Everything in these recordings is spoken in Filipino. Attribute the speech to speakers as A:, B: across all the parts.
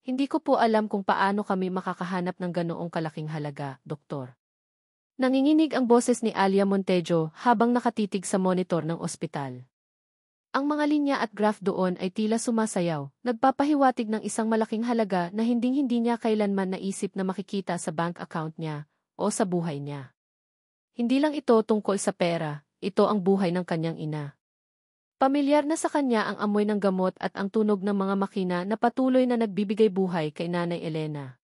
A: Hindi ko po alam kung paano kami makakahanap ng ganoong kalaking halaga, Doktor. Nanginginig ang boses ni Alia Montejo habang nakatitig sa monitor ng ospital. Ang mga linya at graph doon ay tila sumasayaw, nagpapahiwatig ng isang malaking halaga na hinding-hindi niya kailanman naisip na makikita sa bank account niya o sa buhay niya. Hindi lang ito tungkol sa pera, ito ang buhay ng kanyang ina. Pamilyar na sa kanya ang amoy ng gamot at ang tunog ng mga makina na patuloy na nagbibigay buhay kay Nanay Elena.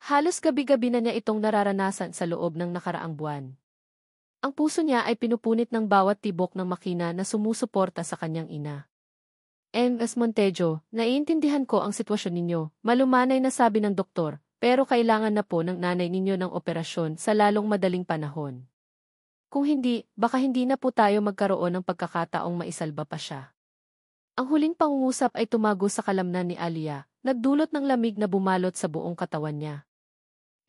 A: Halos gabi-gabi na niya itong nararanasan sa loob ng nakaraang buwan. Ang puso niya ay pinupunit ng bawat tibok ng makina na sumusuporta sa kanyang ina. Ms. Montejo, naiintindihan ko ang sitwasyon ninyo, malumanay na sabi ng doktor, pero kailangan na po ng nanay ninyo ng operasyon sa lalong madaling panahon. Kung hindi, baka hindi na po tayo magkaroon ng pagkakataong maisalba pa siya. Ang huling pangungusap ay tumago sa kalamnan ni Alia, nagdulot ng lamig na bumalot sa buong katawan niya.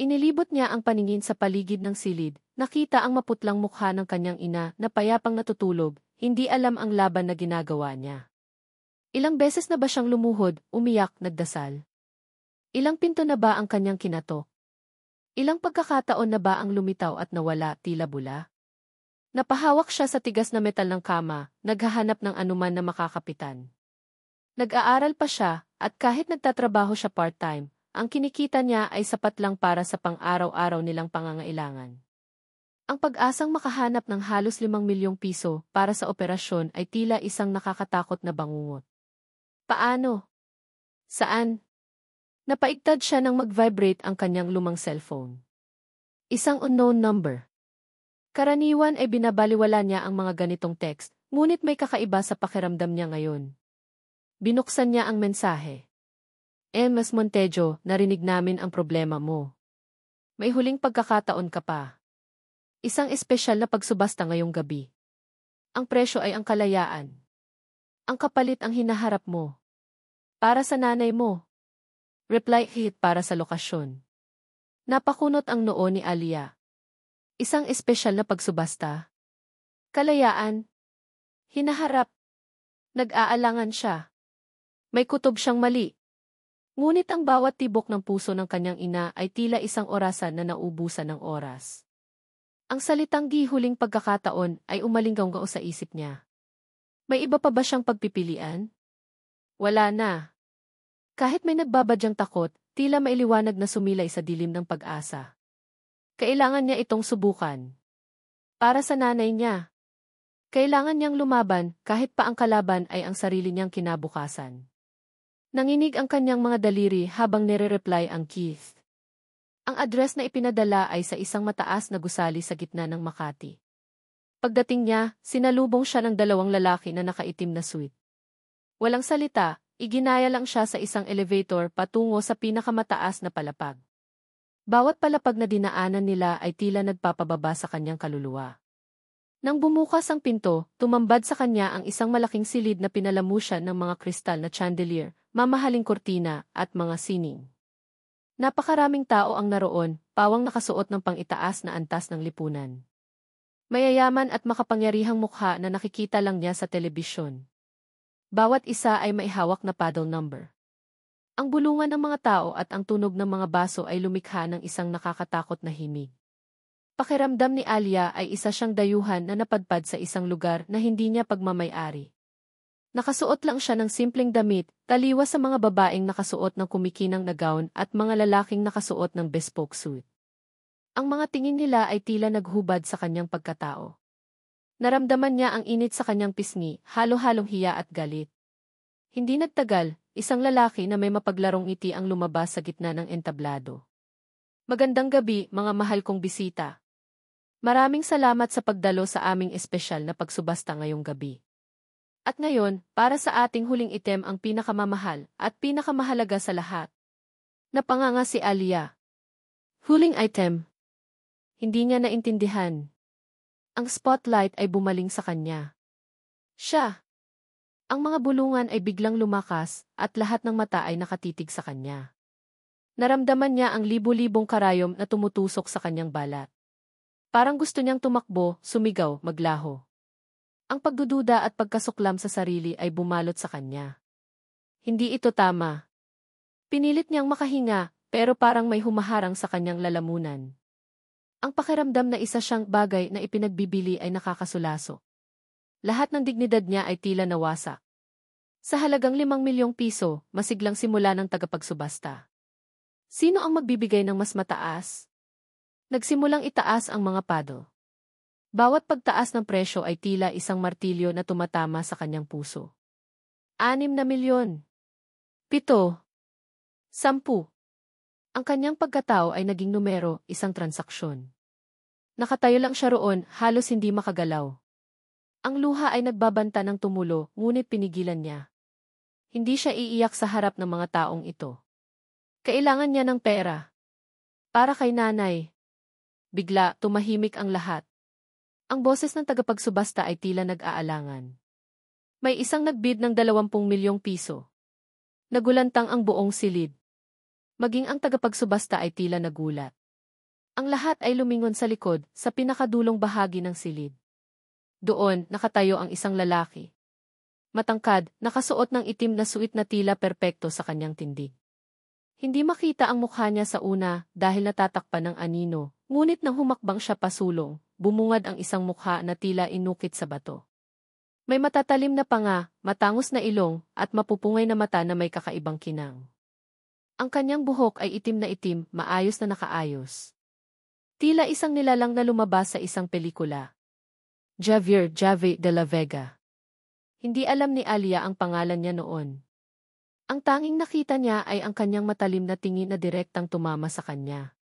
A: Inilibot niya ang paningin sa paligid ng silid, nakita ang maputlang mukha ng kanyang ina na payapang natutulog, hindi alam ang laban na ginagawa niya. Ilang beses na ba siyang lumuhod, umiyak, nagdasal? Ilang pinto na ba ang kanyang kinatok? Ilang pagkakataon na ba ang lumitaw at nawala, tila bula? Napahawak siya sa tigas na metal ng kama, naghahanap ng anuman na makakapitan. Nag-aaral pa siya, at kahit nagtatrabaho siya part-time, ang kinikita niya ay sapat lang para sa pang-araw-araw nilang pangangailangan. Ang pag-asang makahanap ng halos 5 milyong piso para sa operasyon ay tila isang nakakatakot na bangungot. Paano? Saan? Napaigtad siya nang mag-vibrate ang kanyang lumang cellphone. Isang unknown number. Karaniwan ay binabaliwala niya ang mga ganitong text, ngunit may kakaiba sa pakiramdam niya ngayon. Binuksan niya ang mensahe. Ms. Montejo, narinig namin ang problema mo. May huling pagkakataon ka pa. Isang espesyal na pagsubasta ngayong gabi. Ang presyo ay ang kalayaan. Ang kapalit ang hinaharap mo. Para sa nanay mo. Reply hit para sa lokasyon. Napakunot ang noo ni Alia. Isang espesyal na pagsubasta. Kalayaan. Hinaharap. Nag-aalangan siya. May kutob siyang mali. Ngunit ang bawat tibok ng puso ng kanyang ina ay tila isang orasan na naubusan ng oras. Ang salitang gihuling pagkakataon ay umalinggaw-ngao sa isip niya. May iba pa ba siyang pagpipilian? Wala na. Kahit may nagbabadyang takot, tila mailiwanag na sumilay sa dilim ng pag-asa. Kailangan niya itong subukan. Para sa nanay niya. Kailangan niyang lumaban kahit pa ang kalaban ay ang sarili niyang kinabukasan. Nanginig ang kanyang mga daliri habang nire-reply ang Keith. Ang address na ipinadala ay sa isang mataas na gusali sa gitna ng Makati. Pagdating niya, sinalubong siya ng 2 lalaki na nakaitim na suit. Walang salita, iginaya lang siya sa isang elevator patungo sa pinakamataas na palapag. Bawat palapag na dinaanan nila ay tila nagpapababa sa kanyang kaluluwa. Nang bumukas ang pinto, tumambad sa kanya ang isang malaking silid na pinalamusyan ng mga kristal na chandelier, mamahaling kortina, at mga sining. Napakaraming tao ang naroon, pawang nakasuot ng pang-itaas na antas ng lipunan. Mayayaman at makapangyarihang mukha na nakikita lang niya sa telebisyon. Bawat isa ay may hawak na paddle number. Ang bulungan ng mga tao at ang tunog ng mga baso ay lumikha ng isang nakakatakot na himig. Pakiramdam ni Alia ay isa siyang dayuhan na napadpad sa isang lugar na hindi niya pagmamay-ari. Nakasuot lang siya ng simpleng damit, taliwas sa mga babaeng nakasuot ng kumikinang na gown at mga lalaking nakasuot ng bespoke suit. Ang mga tingin nila ay tila naghubad sa kanyang pagkatao. Naramdaman niya ang init sa kanyang pisngi, halo-halong hiya at galit. Hindi nagtagal, isang lalaki na may mapaglarong ngiti ang lumabas sa gitna ng entablado. Magandang gabi, mga mahal kong bisita. Maraming salamat sa pagdalo sa aming espesyal na pagsubasta ngayong gabi. At ngayon, para sa ating huling item ang pinakamamahal at pinakamahalaga sa lahat. Napanganga si Alia. Huling item. Hindi niya naintindihan. Ang spotlight ay bumaling sa kanya. Siya. Ang mga bulungan ay biglang lumakas at lahat ng mata ay nakatitig sa kanya. Naramdaman niya ang libu-libong karayom na tumutusok sa kanyang balat. Parang gusto niyang tumakbo, sumigaw, maglaho. Ang pagdududa at pagkasuklam sa sarili ay bumalot sa kanya. Hindi ito tama. Pinilit niyang makahinga, pero parang may humaharang sa kanyang lalamunan. Ang pakiramdam na isa siyang bagay na ipinagbibili ay nakakasulaso. Lahat ng dignidad niya ay tila nawasak. Sa halagang 5 milyong piso, masiglang simula ng tagapagsubasta. Sino ang magbibigay ng mas mataas? Nagsimulang itaas ang mga paddle. Bawat pagtaas ng presyo ay tila isang martilyo na tumatama sa kanyang puso. 6 na milyon. 7. 10. Ang kanyang pagkatao ay naging numero, isang transaksyon. Nakatayo lang siya roon, halos hindi makagalaw. Ang luha ay nagbabanta ng tumulo, ngunit pinigilan niya. Hindi siya iiyak sa harap ng mga taong ito. Kailangan niya ng pera. Para kay nanay. Bigla, tumahimik ang lahat. Ang boses ng tagapagsubasta ay tila nag-aalangan. May isang nagbid ng 20 milyong piso. Nagulantang ang buong silid. Maging ang tagapagsubasta ay tila nagulat. Ang lahat ay lumingon sa likod, sa pinakadulong bahagi ng silid. Doon, nakatayo ang isang lalaki. Matangkad, nakasuot ng itim na suit na tila perpekto sa kanyang tindig. Hindi makita ang mukha niya sa una dahil natatakpan ng anino, ngunit nang humakbang siya pasulong, bumungad ang isang mukha na tila inukit sa bato. May matatalim na panga, matangos na ilong, at mapupungay na mata na may kakaibang kinang. Ang kanyang buhok ay itim na itim, maayos na nakaayos. Tila isang nilalang na lumabas sa isang pelikula. Javier de la Vega. Hindi alam ni Alia ang pangalan niya noon. Ang tanging nakita niya ay ang kanyang matalim na tingin na direktang tumama sa kanya.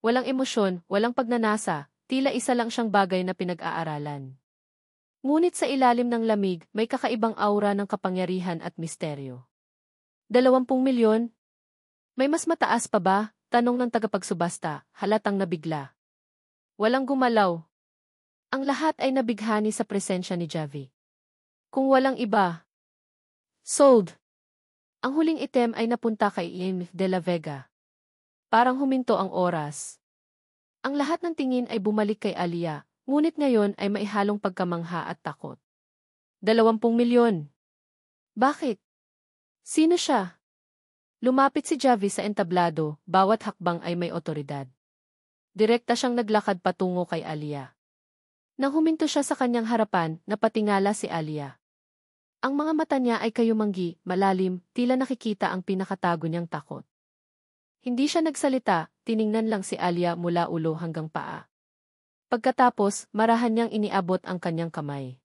A: Walang emosyon, walang pagnanasa, tila isa lang siyang bagay na pinag-aaralan. Ngunit sa ilalim ng lamig, may kakaibang aura ng kapangyarihan at misteryo. 20 milyon? May mas mataas pa ba? Tanong ng tagapagsubasta, halatang nabigla. Walang gumalaw. Ang lahat ay nabighani sa presensya ni Javi. Kung walang iba. Sold. Ang huling item ay napunta kay Ian de la Vega. Parang huminto ang oras. Ang lahat ng tingin ay bumalik kay Alia, ngunit ngayon ay maihalong pagkamangha at takot. 20 milyon. Bakit? Sino siya? Lumapit si Javi sa entablado, bawat hakbang ay may otoridad. Direkta siyang naglakad patungo kay Alia. Nang huminto siya sa kanyang harapan, napatingala si Alia. Ang mga mata niya ay kayumanggi, malalim, tila nakikita ang pinakatago niyang takot. Hindi siya nagsalita, tiningnan lang si Alia mula ulo hanggang paa. Pagkatapos, marahan niyang iniabot ang kanyang kamay.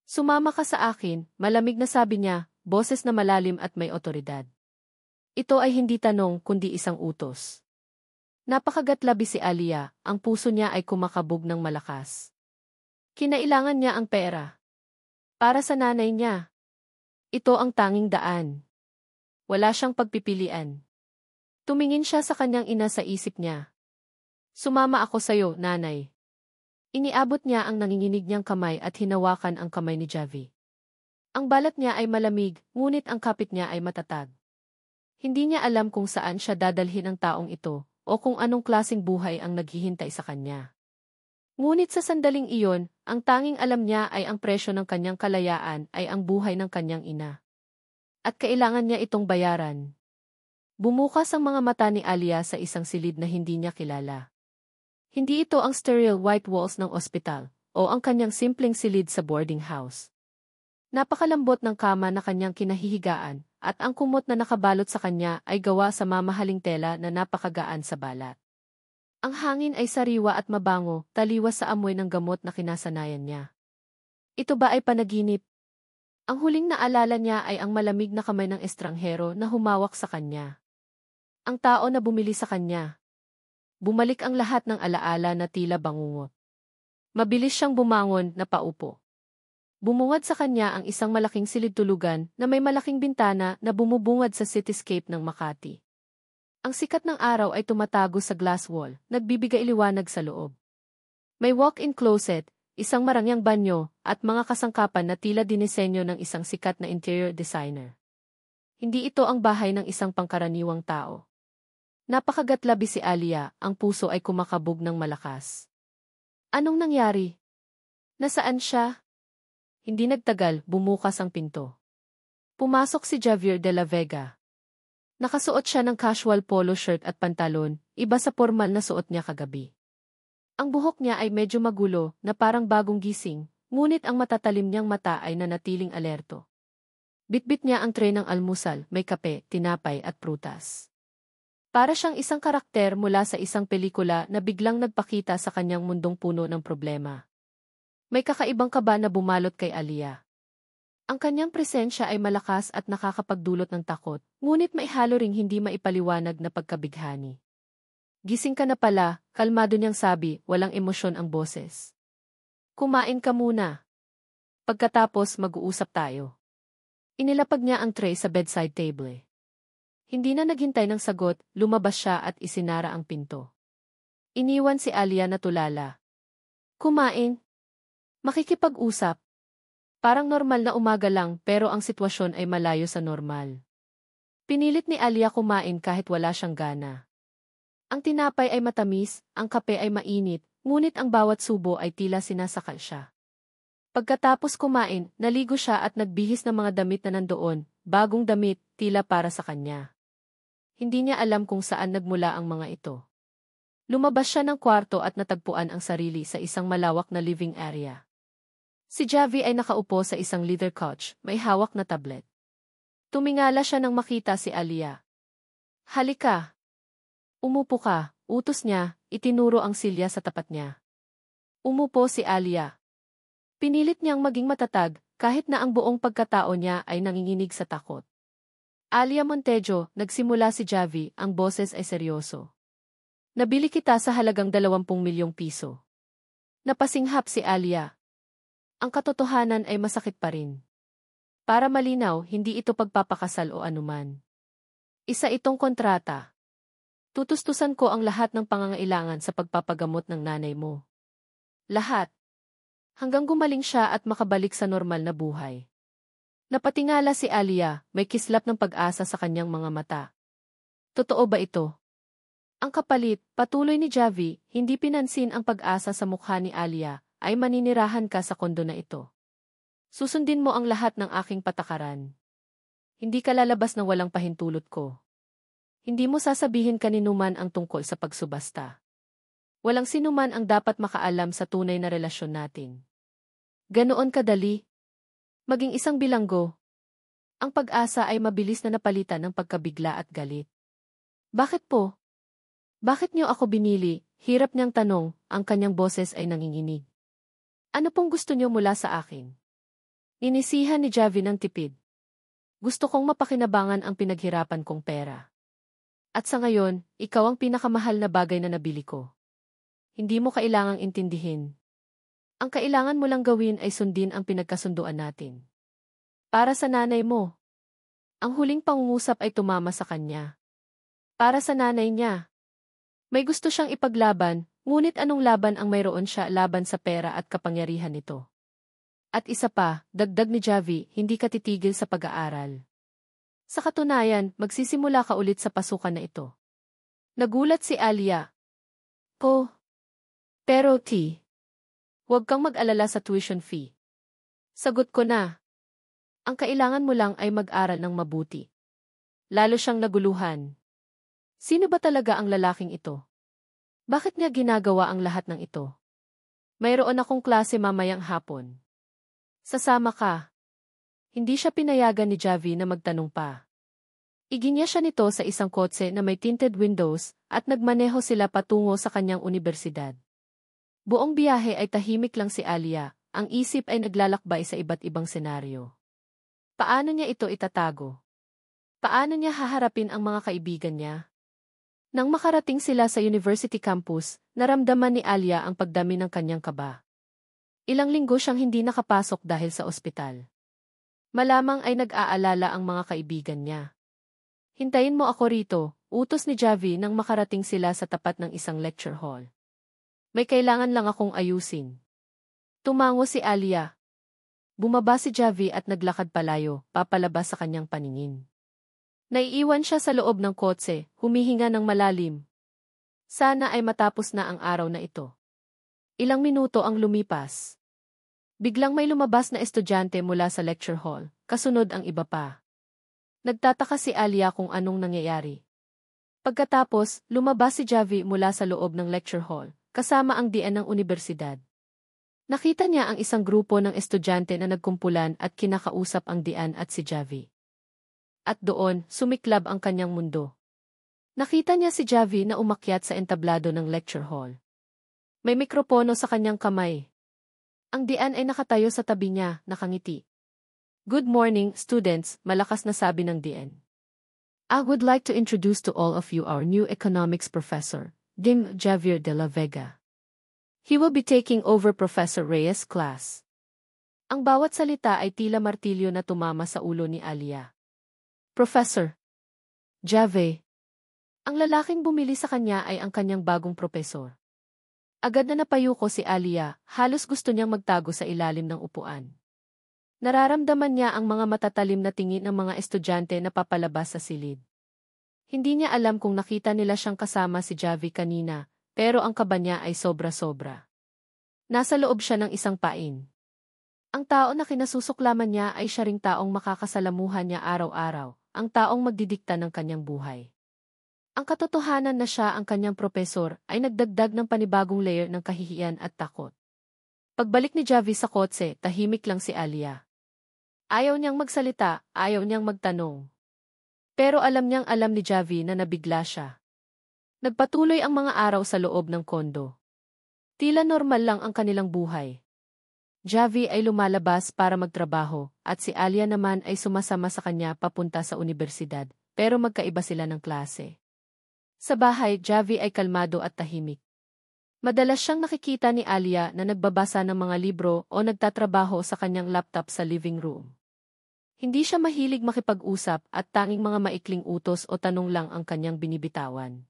A: Sumama ka sa akin, malamig na sabi niya, boses na malalim at may otoridad. Ito ay hindi tanong kundi isang utos. Napakagatlabi si Alia, ang puso niya ay kumakabog ng malakas. Kinailangan niya ang pera. Para sa nanay niya. Ito ang tanging daan. Wala siyang pagpipilian. Tumingin siya sa kanyang ina sa isip niya. Sumama ako sa'yo, nanay. Iniabot niya ang nanginginig niyang kamay at hinawakan ang kamay ni Javi. Ang balat niya ay malamig, ngunit ang kapit niya ay matatag. Hindi niya alam kung saan siya dadalhin ang taong ito, o kung anong klaseng buhay ang naghihintay sa kanya. Ngunit sa sandaling iyon, ang tanging alam niya ay ang presyo ng kanyang kalayaan ay ang buhay ng kanyang ina. At kailangan niya itong bayaran. Bumukas ang mga mata ni Alia sa isang silid na hindi niya kilala. Hindi ito ang sterile white walls ng ospital, o ang kanyang simpleng silid sa boarding house. Napakalambot ng kama na kanyang kinahihigaan, at ang kumot na nakabalot sa kanya ay gawa sa mamahaling tela na napakagaan sa balat. Ang hangin ay sariwa at mabango, taliwas sa amoy ng gamot na kinasanayan niya. Ito ba ay panaginip? Ang huling naalala niya ay ang malamig na kamay ng estranghero na humawak sa kanya. Ang tao na bumili sa kanya. Bumalik ang lahat ng alaala na tila bangungot. Mabilis siyang bumangon na paupo. Bumungad sa kanya ang isang malaking silid-tulugan na may malaking bintana na bumubungad sa cityscape ng Makati. Ang sikat ng araw ay tumatago sa glass wall, nagbibigay liwanag sa loob. May walk-in closet, isang marangyang banyo, at mga kasangkapan na tila dinisenyo ng isang sikat na interior designer. Hindi ito ang bahay ng isang pangkaraniwang tao. Napakagatlabi si Alia, ang puso ay kumakabog ng malakas. Anong nangyari? Nasaan siya? Hindi nagtagal, bumukas ang pinto. Pumasok si Javier de la Vega. Nakasuot siya ng casual polo shirt at pantalon, iba sa formal na suot niya kagabi. Ang buhok niya ay medyo magulo na parang bagong gising, ngunit ang matatalim niyang mata ay nanatiling alerto. Bitbit niya ang tray ng almusal, may kape, tinapay at prutas. Para siyang isang karakter mula sa isang pelikula na biglang nagpakita sa kanyang mundong puno ng problema. May kakaibang kaba na bumalot kay Alia. Ang kanyang presensya ay malakas at nakakapagdulot ng takot, ngunit may halo ring hindi maipaliwanag na pagkabighani. Gising ka na pala, kalmado niyang sabi, walang emosyon ang boses. Kumain ka muna. Pagkatapos mag-uusap tayo. Inilapag niya ang tray sa bedside table. Hindi na naghintay ng sagot, lumabas siya at isinara ang pinto. Iniwan si Alia na tulala. Kumain. Makikipag-usap. Parang normal na umaga lang pero ang sitwasyon ay malayo sa normal. Pinilit ni Alia kumain kahit wala siyang gana. Ang tinapay ay matamis, ang kape ay mainit, ngunit ang bawat subo ay tila sinasakal siya. Pagkatapos kumain, naligo siya at nagbihis ng mga damit na nandoon, bagong damit, tila para sa kanya. Hindi niya alam kung saan nagmula ang mga ito. Lumabas siya ng kwarto at natagpuan ang sarili sa isang malawak na living area. Si Javi ay nakaupo sa isang leather couch, may hawak na tablet. Tumingala siya nang makita si Alia. Halika. Umupo ka, utos niya, itinuro ang silya sa tapat niya. Umupo si Alia. Pinilit niyang maging matatag, kahit na ang buong pagkatao niya ay nanginginig sa takot. Alia Montejo, nagsimula si Javi, ang boses ay seryoso. Nabili kita sa halagang 20 milyong piso. Napasinghap si Alia. Ang katotohanan ay masakit pa rin. Para malinaw, hindi ito pagpapakasal o anuman. Isa itong kontrata. Tutustusan ko ang lahat ng pangangailangan sa pagpapagamot ng nanay mo. Lahat. Hanggang gumaling siya at makabalik sa normal na buhay. Napatingala si Alia, may kislap ng pag-asa sa kanyang mga mata. Totoo ba ito? Ang kapalit, patuloy ni Javi, hindi pinansin ang pag-asa sa mukha ni Alia, ay maninirahan ka sa kondo na ito. Susundin mo ang lahat ng aking patakaran. Hindi ka lalabas ng walang pahintulot ko. Hindi mo sasabihin kaninuman ang tungkol sa pagsubasta. Walang sinuman ang dapat makaalam sa tunay na relasyon natin. Ganoon kadali. Maging isang bilanggo. Ang pag-asa ay mabilis na napalitan ng pagkabigla at galit. Bakit po? Bakit niyo ako binili? Hirap niyang tanong, ang kanyang boses ay nanginginig. Ano pong gusto niyo mula sa akin? Inisihan ni Javi ng tipid. Gusto kong mapakinabangan ang pinaghirapan kong pera. At sa ngayon, ikaw ang pinakamahal na bagay na nabili ko. Hindi mo kailangang intindihin. Ang kailangan mo lang gawin ay sundin ang pinagkasunduan natin. Para sa nanay mo. Ang huling pangungusap ay tumama sa kanya. Para sa nanay niya. May gusto siyang ipaglaban, ngunit anong laban ang mayroon siya laban sa pera at kapangyarihan nito? At isa pa, dagdag ni Javi, hindi ka titigil sa pag-aaral. Sa katunayan, magsisimula ka ulit sa pasukan na ito. Nagulat si Alia. Pero huwag kang mag-alala sa tuition fee. Sagot ko na. Ang kailangan mo lang ay mag-aral ng mabuti. Lalo siyang naguluhan. Sino ba talaga ang lalaking ito? Bakit niya ginagawa ang lahat ng ito? Mayroon akong klase mamayang hapon. Sasama ka. Hindi siya pinayagan ni Javi na magtanong pa. Iginya siya nito sa isang kotse na may tinted windows at nagmaneho sila patungo sa kanyang universidad. Buong biyahe ay tahimik lang si Alia, ang isip ay naglalakbay sa iba't ibang senaryo. Paano niya ito itatago? Paano niya haharapin ang mga kaibigan niya? Nang makarating sila sa university campus, naramdaman ni Alia ang pagdami ng kanyang kaba. Ilang linggo siyang hindi nakapasok dahil sa ospital. Malamang ay nag-aalala ang mga kaibigan niya. Hintayin mo ako rito, utos ni Javi nang makarating sila sa tapat ng isang lecture hall. May kailangan lang akong ayusin. Tumango si Alia. Bumaba si Javi at naglakad palayo, papalabas sa kanyang paningin. Naiiwan siya sa loob ng kotse, humihinga ng malalim. Sana ay matapos na ang araw na ito. Ilang minuto ang lumipas. Biglang may lumabas na estudyante mula sa lecture hall, kasunod ang iba pa. Nagtataka si Alia kung anong nangyayari. Pagkatapos, lumabas si Javi mula sa loob ng lecture hall, kasama ang DN ng unibersidad. Nakita niya ang isang grupo ng estudyante na nagkumpulan at kinakausap ang DN at si Javi. At doon, sumiklab ang kanyang mundo. Nakita niya si Javi na umakyat sa entablado ng lecture hall. May mikropono sa kanyang kamay. Ang DN ay nakatayo sa tabi niya, nakangiti. "Good morning, students," malakas na sabi ng DN. "I would like to introduce to all of you our new economics professor, Dean Javier de la Vega. He will be taking over Professor Reyes' class." Ang bawat salita ay tila martilyo na tumama sa ulo ni Alia. "Professor Jave." Ang lalaking bumili sa kanya ay ang kanyang bagong propesor. Agad na napayuko si Alia, halos gusto niyang magtago sa ilalim ng upuan. Nararamdaman niya ang mga matatalim na tingin ng mga estudyante na papalabas sa silid. Hindi niya alam kung nakita nila siyang kasama si Javi kanina, pero ang kaba niya ay sobra-sobra. Nasa loob siya ng isang pain. Ang tao na kinasusuklaman niya ay siya ring taong makakasalamuhan niya araw-araw, ang taong magdidikta ng kanyang buhay. Ang katotohanan na siya ang kanyang propesor ay nagdagdag ng panibagong layer ng kahihiyan at takot. Pagbalik ni Javi sa kotse, tahimik lang si Alia. Ayaw niyang magsalita, ayaw niyang magtanong. Pero alam ni Javi na nabigla siya. Nagpatuloy ang mga araw sa loob ng kondo. Tila normal lang ang kanilang buhay. Javi ay lumalabas para magtrabaho, at si Alia naman ay sumasama sa kanya papunta sa unibersidad, pero magkaiba sila ng klase. Sa bahay, Javi ay kalmado at tahimik. Madalas siyang nakikita ni Alia na nagbabasa ng mga libro o nagtatrabaho sa kanyang laptop sa living room. Hindi siya mahilig makipag-usap at tanging mga maikling utos o tanong lang ang kanyang binibitawan.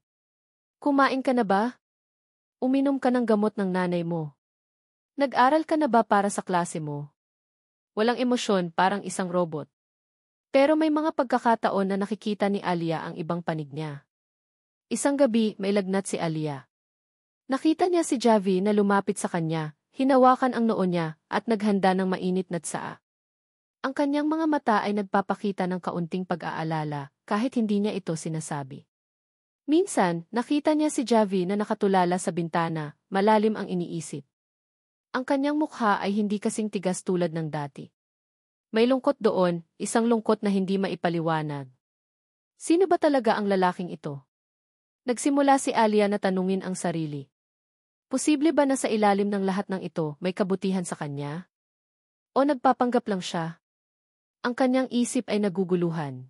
A: "Kumain ka na ba? Uminom ka ng gamot ng nanay mo? Nag-aral ka na ba para sa klase mo?" Walang emosyon, parang isang robot. Pero may mga pagkakataon na nakikita ni Alia ang ibang panig niya. Isang gabi, may lagnat si Alia. Nakita niya si Javi na lumapit sa kanya, hinawakan ang noo niya, at naghanda ng mainit na tsaa. Ang kanyang mga mata ay nagpapakita ng kaunting pag-aalala, kahit hindi niya ito sinasabi. Minsan, nakita niya si Javi na nakatulala sa bintana, malalim ang iniisip. Ang kanyang mukha ay hindi kasing tigas tulad ng dati. May lungkot doon, isang lungkot na hindi maipaliwanag. Sino ba talaga ang lalaking ito? Nagsimula si Alia na tanungin ang sarili. Posible ba na sa ilalim ng lahat ng ito may kabutihan sa kanya? O nagpapanggap lang siya? Ang kanyang isip ay naguguluhan.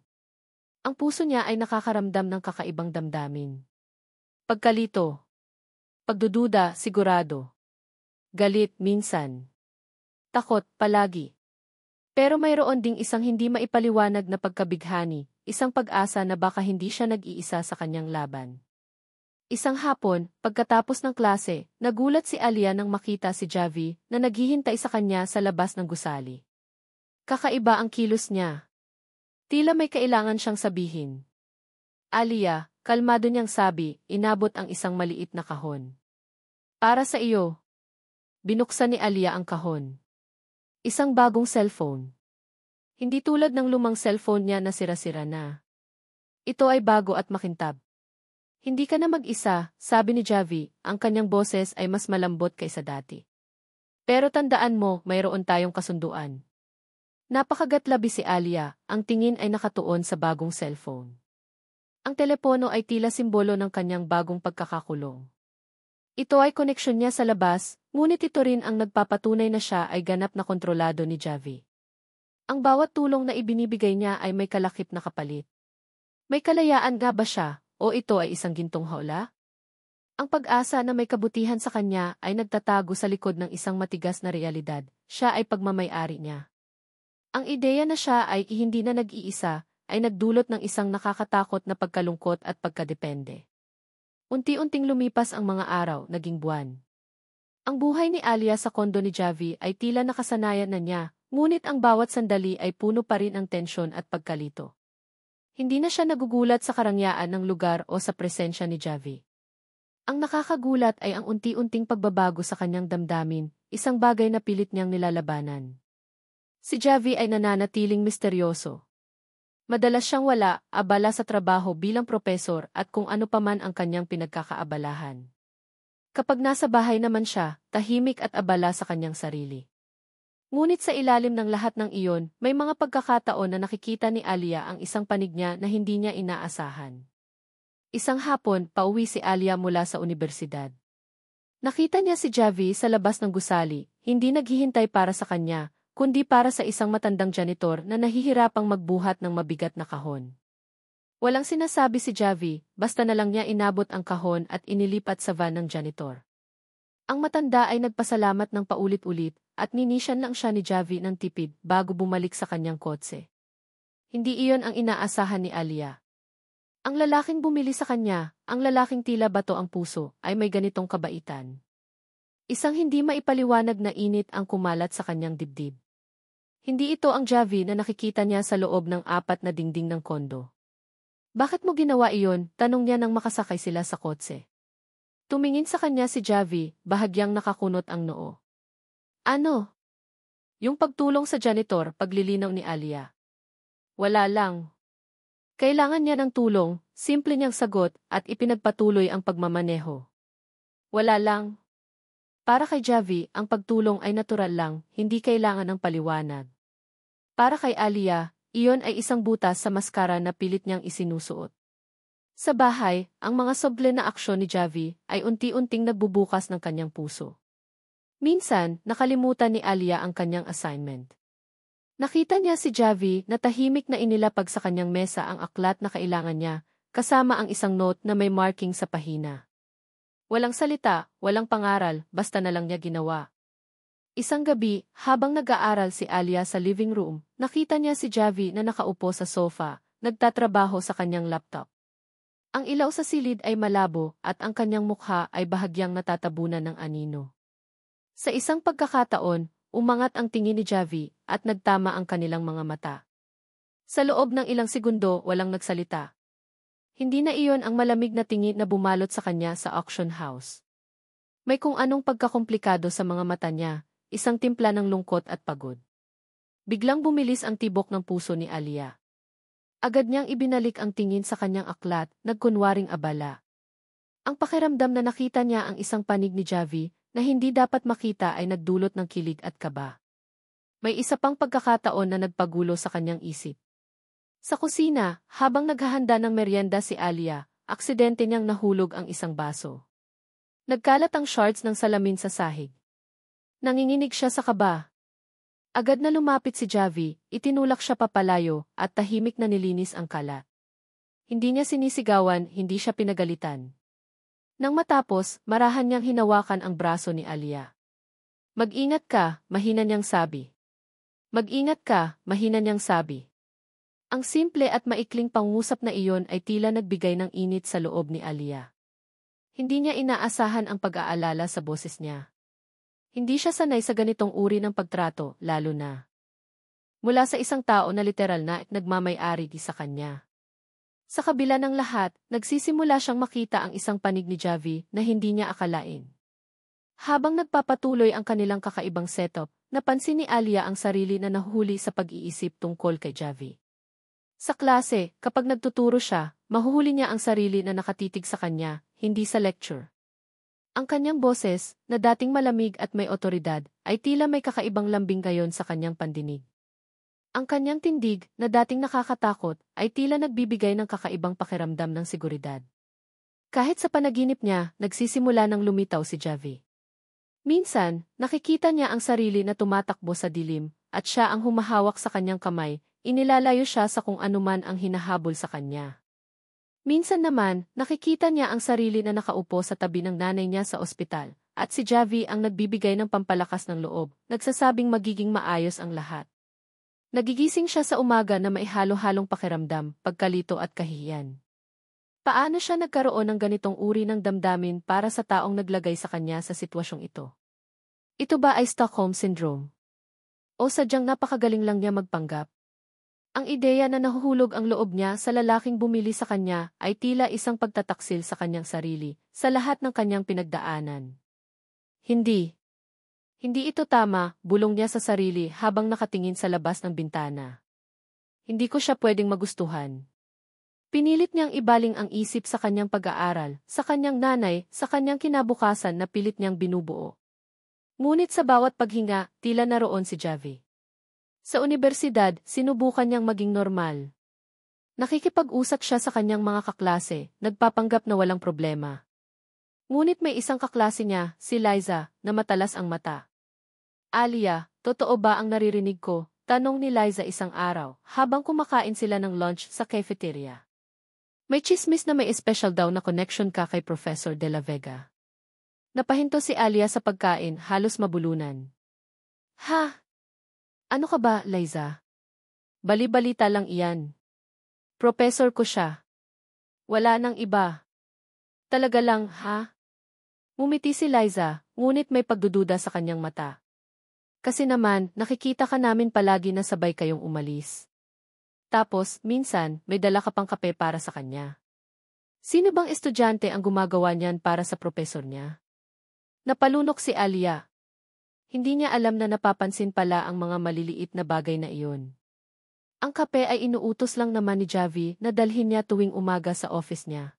A: Ang puso niya ay nakakaramdam ng kakaibang damdamin. Pagkalito. Pagdududa, sigurado. Galit, minsan. Takot, palagi. Pero mayroon ding isang hindi maipaliwanag na pagkabighani, isang pag-asa na baka hindi siya nag-iisa sa kanyang laban. Isang hapon, pagkatapos ng klase, nagulat si Alia nang makita si Javi na naghihintay sa kanya sa labas ng gusali. Kakaiba ang kilos niya. Tila may kailangan siyang sabihin. "Alia," kalmado niyang sabi, inabot ang isang maliit na kahon. "Para sa iyo." Binuksan ni Alia ang kahon. Isang bagong cellphone. Hindi tulad ng lumang cellphone niya na sira-sira na. Ito ay bago at makintab. "Hindi ka na mag-isa," sabi ni Javi, ang kanyang boses ay mas malambot kaysa dati. "Pero tandaan mo, mayroon tayong kasunduan." Napakagatlabi si Alia, ang tingin ay nakatuon sa bagong cellphone. Ang telepono ay tila simbolo ng kanyang bagong pagkakakulong. Ito ay koneksyon niya sa labas, ngunit ito rin ang nagpapatunay na siya ay ganap na kontrolado ni Javi. Ang bawat tulong na ibinibigay niya ay may kalakip na kapalit. May kalayaan nga ba siya, o ito ay isang gintong hawla? Ang pag-asa na may kabutihan sa kanya ay nagtatago sa likod ng isang matigas na realidad, siya ay pagmamay-ari niya. Ang ideya na siya ay hindi na nag-iisa, ay nagdulot ng isang nakakatakot na pagkalungkot at pagkadepende. Unti-unting lumipas ang mga araw, naging buwan. Ang buhay ni Alia sa kondo ni Javi ay tila nakasanayan na niya, ngunit ang bawat sandali ay puno pa rin ng tensyon at pagkalito. Hindi na siya nagugulat sa karangyaan ng lugar o sa presensya ni Javi. Ang nakakagulat ay ang unti-unting pagbabago sa kanyang damdamin, isang bagay na pilit niyang nilalabanan. Si Javi ay nananatiling misteryoso. Madalas siyang wala, abala sa trabaho bilang propesor at kung ano paman ang kanyang pinagkakaabalahan. Kapag nasa bahay naman siya, tahimik at abala sa kanyang sarili. Ngunit sa ilalim ng lahat ng iyon, may mga pagkakataon na nakikita ni Alia ang isang panig niya na hindi niya inaasahan. Isang hapon, pauwi si Alia mula sa unibersidad. Nakita niya si Javi sa labas ng gusali, hindi naghihintay para sa kanya, kundi para sa isang matandang janitor na nahihirapang magbuhat ng mabigat na kahon. Walang sinasabi si Javi, basta na lang niya inabot ang kahon at inilipat sa van ng janitor. Ang matanda ay nagpasalamat ng paulit-ulit at ninisyan lang siya ni Javi ng tipid bago bumalik sa kanyang kotse. Hindi iyon ang inaasahan ni Alia. Ang lalaking bumili sa kanya, ang lalaking tila bato ang puso, ay may ganitong kabaitan. Isang hindi maipaliwanag na init ang kumalat sa kanyang dibdib. Hindi ito ang Javi na nakikita niya sa loob ng 4 na dingding ng kondo. Bakit mo ginawa iyon? Tanong niya nang makasakay sila sa kotse. Tumingin sa kanya si Javi, bahagyang nakakunot ang noo. Ano? Yung pagtulong sa janitor, paglilinaw ni Alia. Wala lang. Kailangan niya ng tulong, simple niyang sagot at ipinagpatuloy ang pagmamaneho. Wala lang. Para kay Javi, ang pagtulong ay natural lang, hindi kailangan ng paliwanag. Para kay Alia, iyon ay isang butas sa maskara na pilit niyang isinusuot. Sa bahay, ang mga soble na aksyon ni Javi ay unti-unting nagbubukas ng kanyang puso. Minsan, nakalimutan ni Alia ang kanyang assignment. Nakita niya si Javi na tahimik na inilapag sa kanyang mesa ang aklat na kailangan niya, kasama ang isang note na may marking sa pahina. Walang salita, walang pangaral, basta na lang niya ginawa. Isang gabi, habang nag-aaral si Alia sa living room, nakita niya si Javi na nakaupo sa sofa, nagtatrabaho sa kanyang laptop. Ang ilaw sa silid ay malabo at ang kanyang mukha ay bahagyang natatabunan ng anino. Sa isang pagkakataon, umangat ang tingin ni Javi at nagtama ang kanilang mga mata. Sa loob ng ilang segundo, walang nagsalita. Hindi na iyon ang malamig na tingin na bumalot sa kanya sa auction house. May kung anong pagkakomplikado sa mga mata niya, isang timpla ng lungkot at pagod. Biglang bumilis ang tibok ng puso ni Alia. Agad niyang ibinalik ang tingin sa kanyang aklat, nagkunwaring abala. Ang pakiramdam na nakita niya ang isang panig ni Javi na hindi dapat makita ay nagdulot ng kilig at kaba. May isa pang pagkakataon na nagpagulo sa kanyang isip. Sa kusina, habang naghahanda ng merienda si Alia, aksidente niyang nahulog ang isang baso. Nagkalat ang shards ng salamin sa sahig. Nanginginig siya sa kaba. Agad na lumapit si Javi, itinulak siya papalayo, at tahimik na nilinis ang kalat. Hindi niya sinisigawan, hindi siya pinagalitan. Nang matapos, marahan niyang hinawakan ang braso ni Alia. Mag-ingat ka, mahina niyang sabi. Mag-ingat ka, mahina niyang sabi. Ang simple at maikling pangusap na iyon ay tila nagbigay ng init sa loob ni Alia. Hindi niya inaasahan ang pag-aalala sa boses niya. Hindi siya sanay sa ganitong uri ng pagtrato, lalo na mula sa isang tao na literal na nagmamay-ari sa kanya. Sa kabila ng lahat, nagsisimula siyang makita ang isang panig ni Javi na hindi niya akalain. Habang nagpapatuloy ang kanilang kakaibang setup, napansin ni Alia ang sarili na nahuhuli sa pag-iisip tungkol kay Javi. Sa klase, kapag nagtuturo siya, mahuhuli niya ang sarili na nakatitig sa kanya, hindi sa lecture. Ang kanyang boses, na dating malamig at may otoridad, ay tila may kakaibang lambing ngayon sa kanyang pandinig. Ang kanyang tindig, na dating nakakatakot, ay tila nagbibigay ng kakaibang pakiramdam ng seguridad. Kahit sa panaginip niya, nagsisimula ng lumitaw si Javi. Minsan, nakikita niya ang sarili na tumatakbo sa dilim, at siya ang humahawak sa kanyang kamay, inilalayo siya sa kung anuman ang hinahabol sa kanya. Minsan naman, nakikita niya ang sarili na nakaupo sa tabi ng nanay niya sa ospital, at si Javi ang nagbibigay ng pampalakas ng loob, nagsasabing magiging maayos ang lahat. Nagigising siya sa umaga na may halo-halong pakiramdam, pagkalito at kahihiyan. Paano siya nagkaroon ng ganitong uri ng damdamin para sa taong naglagay sa kanya sa sitwasyong ito? Ito ba ay Stockholm Syndrome? O sadyang napakagaling lang niya magpanggap? Ang ideya na nahuhulog ang loob niya sa lalaking bumili sa kanya ay tila isang pagtataksil sa kanyang sarili, sa lahat ng kanyang pinagdaanan. Hindi. Hindi ito tama, bulong niya sa sarili habang nakatingin sa labas ng bintana. Hindi ko siya pwedeng magustuhan. Pinilit niyang ibaling ang isip sa kanyang pag-aaral, sa kanyang nanay, sa kanyang kinabukasan na pilit niyang binubuo. Ngunit sa bawat paghinga, tila naroon si Javi. Sa unibersidad, sinubukan niyang maging normal. Nakikipag-usap siya sa kanyang mga kaklase, nagpapanggap na walang problema. Ngunit may isang kaklase niya, si Liza, na matalas ang mata. Alia, totoo ba ang naririnig ko? Tanong ni Liza isang araw, habang kumakain sila ng lunch sa cafeteria. May chismis na may special daw na connection ka kay Professor De La Vega. Napahinto si Alia sa pagkain, halos mabulunan. Ha? Ano ka ba, Liza? Bali-balita lang iyan. Professor ko siya. Wala nang iba. Talaga lang, ha? Ngumiti si Liza, ngunit may pagdududa sa kanyang mata. Kasi naman, nakikita ka namin palagi na sabay kayong umalis. Tapos, minsan, may dala ka pang kape para sa kanya. Sino bang estudyante ang gumagawa niyan para sa profesor niya? Napalunok si Alia. Hindi niya alam na napapansin pala ang mga maliliit na bagay na iyon. Ang kape ay inuutos lang naman ni Javi na dalhin niya tuwing umaga sa office niya.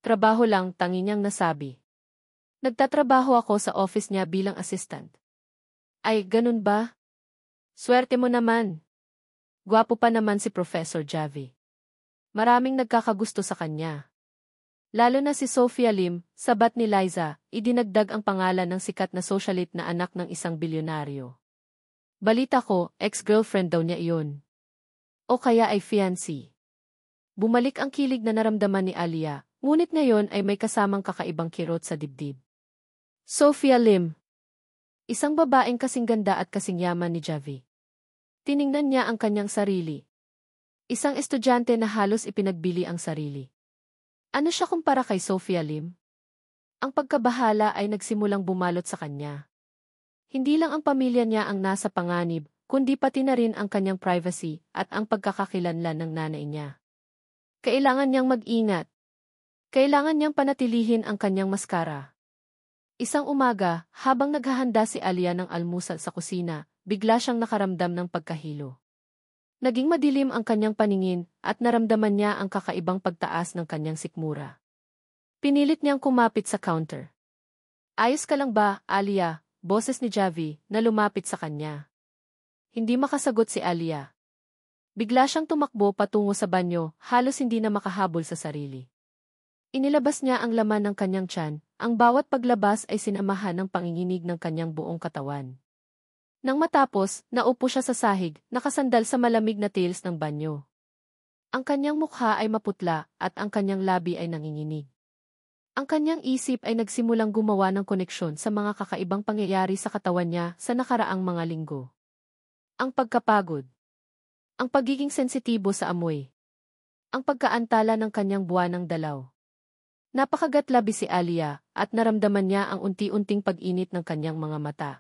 A: Trabaho lang, tangi niyang nasabi. Nagtatrabaho ako sa office niya bilang assistant. Ay, ganun ba? Swerte mo naman. Gwapo pa naman si Professor Javi. Maraming nagkakagusto sa kanya. Lalo na si Sophia Lim, sabat ni Liza, idinagdag ang pangalan ng sikat na socialite na anak ng isang bilyonaryo. Balita ko, ex-girlfriend daw niya iyon. O kaya ay fiancé. Bumalik ang kilig na naramdaman ni Alia, ngunit ngayon ay may kasamang kakaibang kirot sa dibdib. Sophia Lim. Isang babaeng kasing ganda at kasing yaman ni Javi. Tiningnan niya ang kanyang sarili. Isang estudyante na halos ipinagbili ang sarili. Ano siya kumpara kay Sophia Lim? Ang pagkabahala ay nagsimulang bumalot sa kanya. Hindi lang ang pamilya niya ang nasa panganib, kundi pati na rin ang kanyang privacy at ang pagkakakilanlan ng nanay niya. Kailangan niyang mag-ingat. Kailangan niyang panatilihin ang kanyang maskara. Isang umaga, habang naghahanda si Alia ng almusal sa kusina, bigla siyang nakaramdam ng pagkahilo. Naging madilim ang kanyang paningin at naramdaman niya ang kakaibang pagtaas ng kanyang sikmura. Pinilit niyang kumapit sa counter. Ayos ka lang ba, Alia? Boses ni Javi na lumapit sa kanya. Hindi makasagot si Alia. Bigla siyang tumakbo patungo sa banyo, halos hindi na makahabol sa sarili. Inilabas niya ang laman ng kanyang tiyan, ang bawat paglabas ay sinamahan ng panginginig ng kanyang buong katawan. Nang matapos, naupo siya sa sahig, nakasandal sa malamig na tiles ng banyo. Ang kanyang mukha ay maputla at ang kanyang labi ay nanginginig. Ang kanyang isip ay nagsimulang gumawa ng koneksyon sa mga kakaibang pangyayari sa katawan niya sa nakaraang mga linggo. Ang pagkapagod. Ang pagiging sensitibo sa amoy. Ang pagkaantala ng kanyang buwanang dalaw. Napakagatlabi si Alia at naramdaman niya ang unti-unting pag-init ng kanyang mga mata.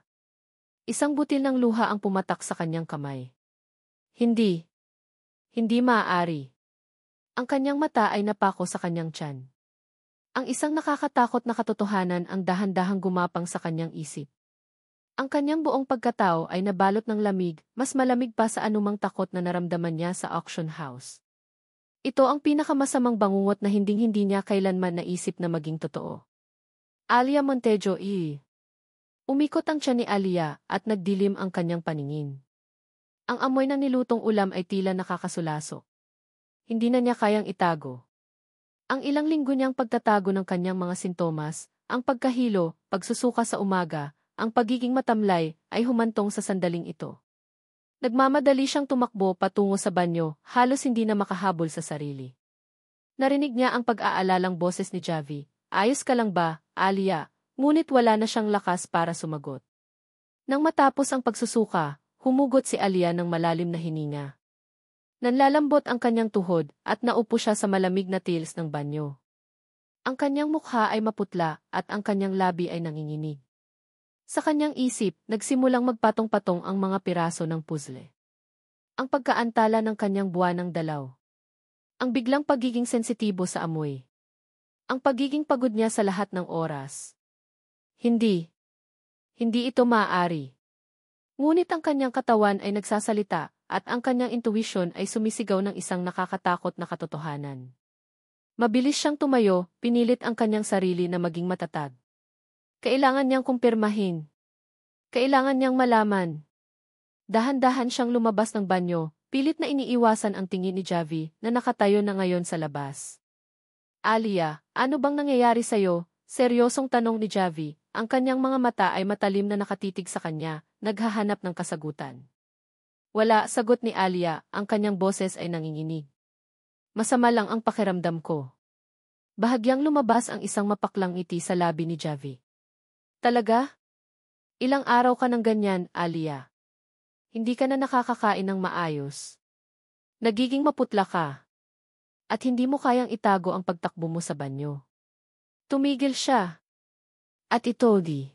A: Isang butil ng luha ang pumatak sa kanyang kamay. Hindi. Hindi maaari. Ang kanyang mata ay napako sa kanyang tiyan. Ang isang nakakatakot na katotohanan ang dahan-dahang gumapang sa kanyang isip. Ang kanyang buong pagkatao ay nabalot ng lamig, mas malamig pa sa anumang takot na naramdaman niya sa auction house. Ito ang pinakamasamang bangungot na hinding-hindi niya kailanman naisip na maging totoo. Alia Montejo. Umikot ang tiyan ni Alia at nagdilim ang kanyang paningin. Ang amoy ng nilutong ulam ay tila nakakasulasok. Hindi na niya kayang itago. Ang ilang linggo niyang pagtatago ng kanyang mga sintomas, ang pagkahilo, pagsusuka sa umaga, ang pagiging matamlay, ay humantong sa sandaling ito. Nagmamadali siyang tumakbo patungo sa banyo, halos hindi na makahabol sa sarili. Narinig niya ang pag-aalalang boses ni Javi. Ayos ka lang ba, Alia? Ngunit wala na siyang lakas para sumagot. Nang matapos ang pagsusuka, humugot si Alia ng malalim na hininga. Nanlalambot ang kanyang tuhod at naupo siya sa malamig na tiles ng banyo. Ang kanyang mukha ay maputla at ang kanyang labi ay nanginginig. Sa kanyang isip, nagsimulang magpatong-patong ang mga piraso ng puzzle. Ang pagkaantala ng kanyang buwanang dalaw. Ang biglang pagiging sensitibo sa amoy. Ang pagiging pagod niya sa lahat ng oras. Hindi ito maaari. Ngunit ang kanyang katawan ay nagsasalita at ang kanyang intuition ay sumisigaw ng isang nakakatakot na katotohanan. Mabilis siyang tumayo, pinilit ang kanyang sarili na maging matatag. Kailangan niyang kumpirmahin. Kailangan niyang malaman. Dahan-dahan siyang lumabas ng banyo, pilit na iniiwasan ang tingin ni Javi na nakatayo na ngayon sa labas. Alia, ano bang nangyayari sa'yo? Seryosong tanong ni Javi, ang kanyang mga mata ay matalim na nakatitig sa kanya, naghahanap ng kasagutan. Wala, sagot ni Alia, ang kanyang boses ay nanginginig. Masama lang ang pakiramdam ko. Bahagyang lumabas ang isang mapaklang ngiti sa labi ni Javi. Talaga? Ilang araw ka ng ganyan, Alia? Hindi ka na nakakakain ng maayos. Nagiging maputla ka. At hindi mo kayang itago ang pagtakbo mo sa banyo. Tumigil siya. At ito di.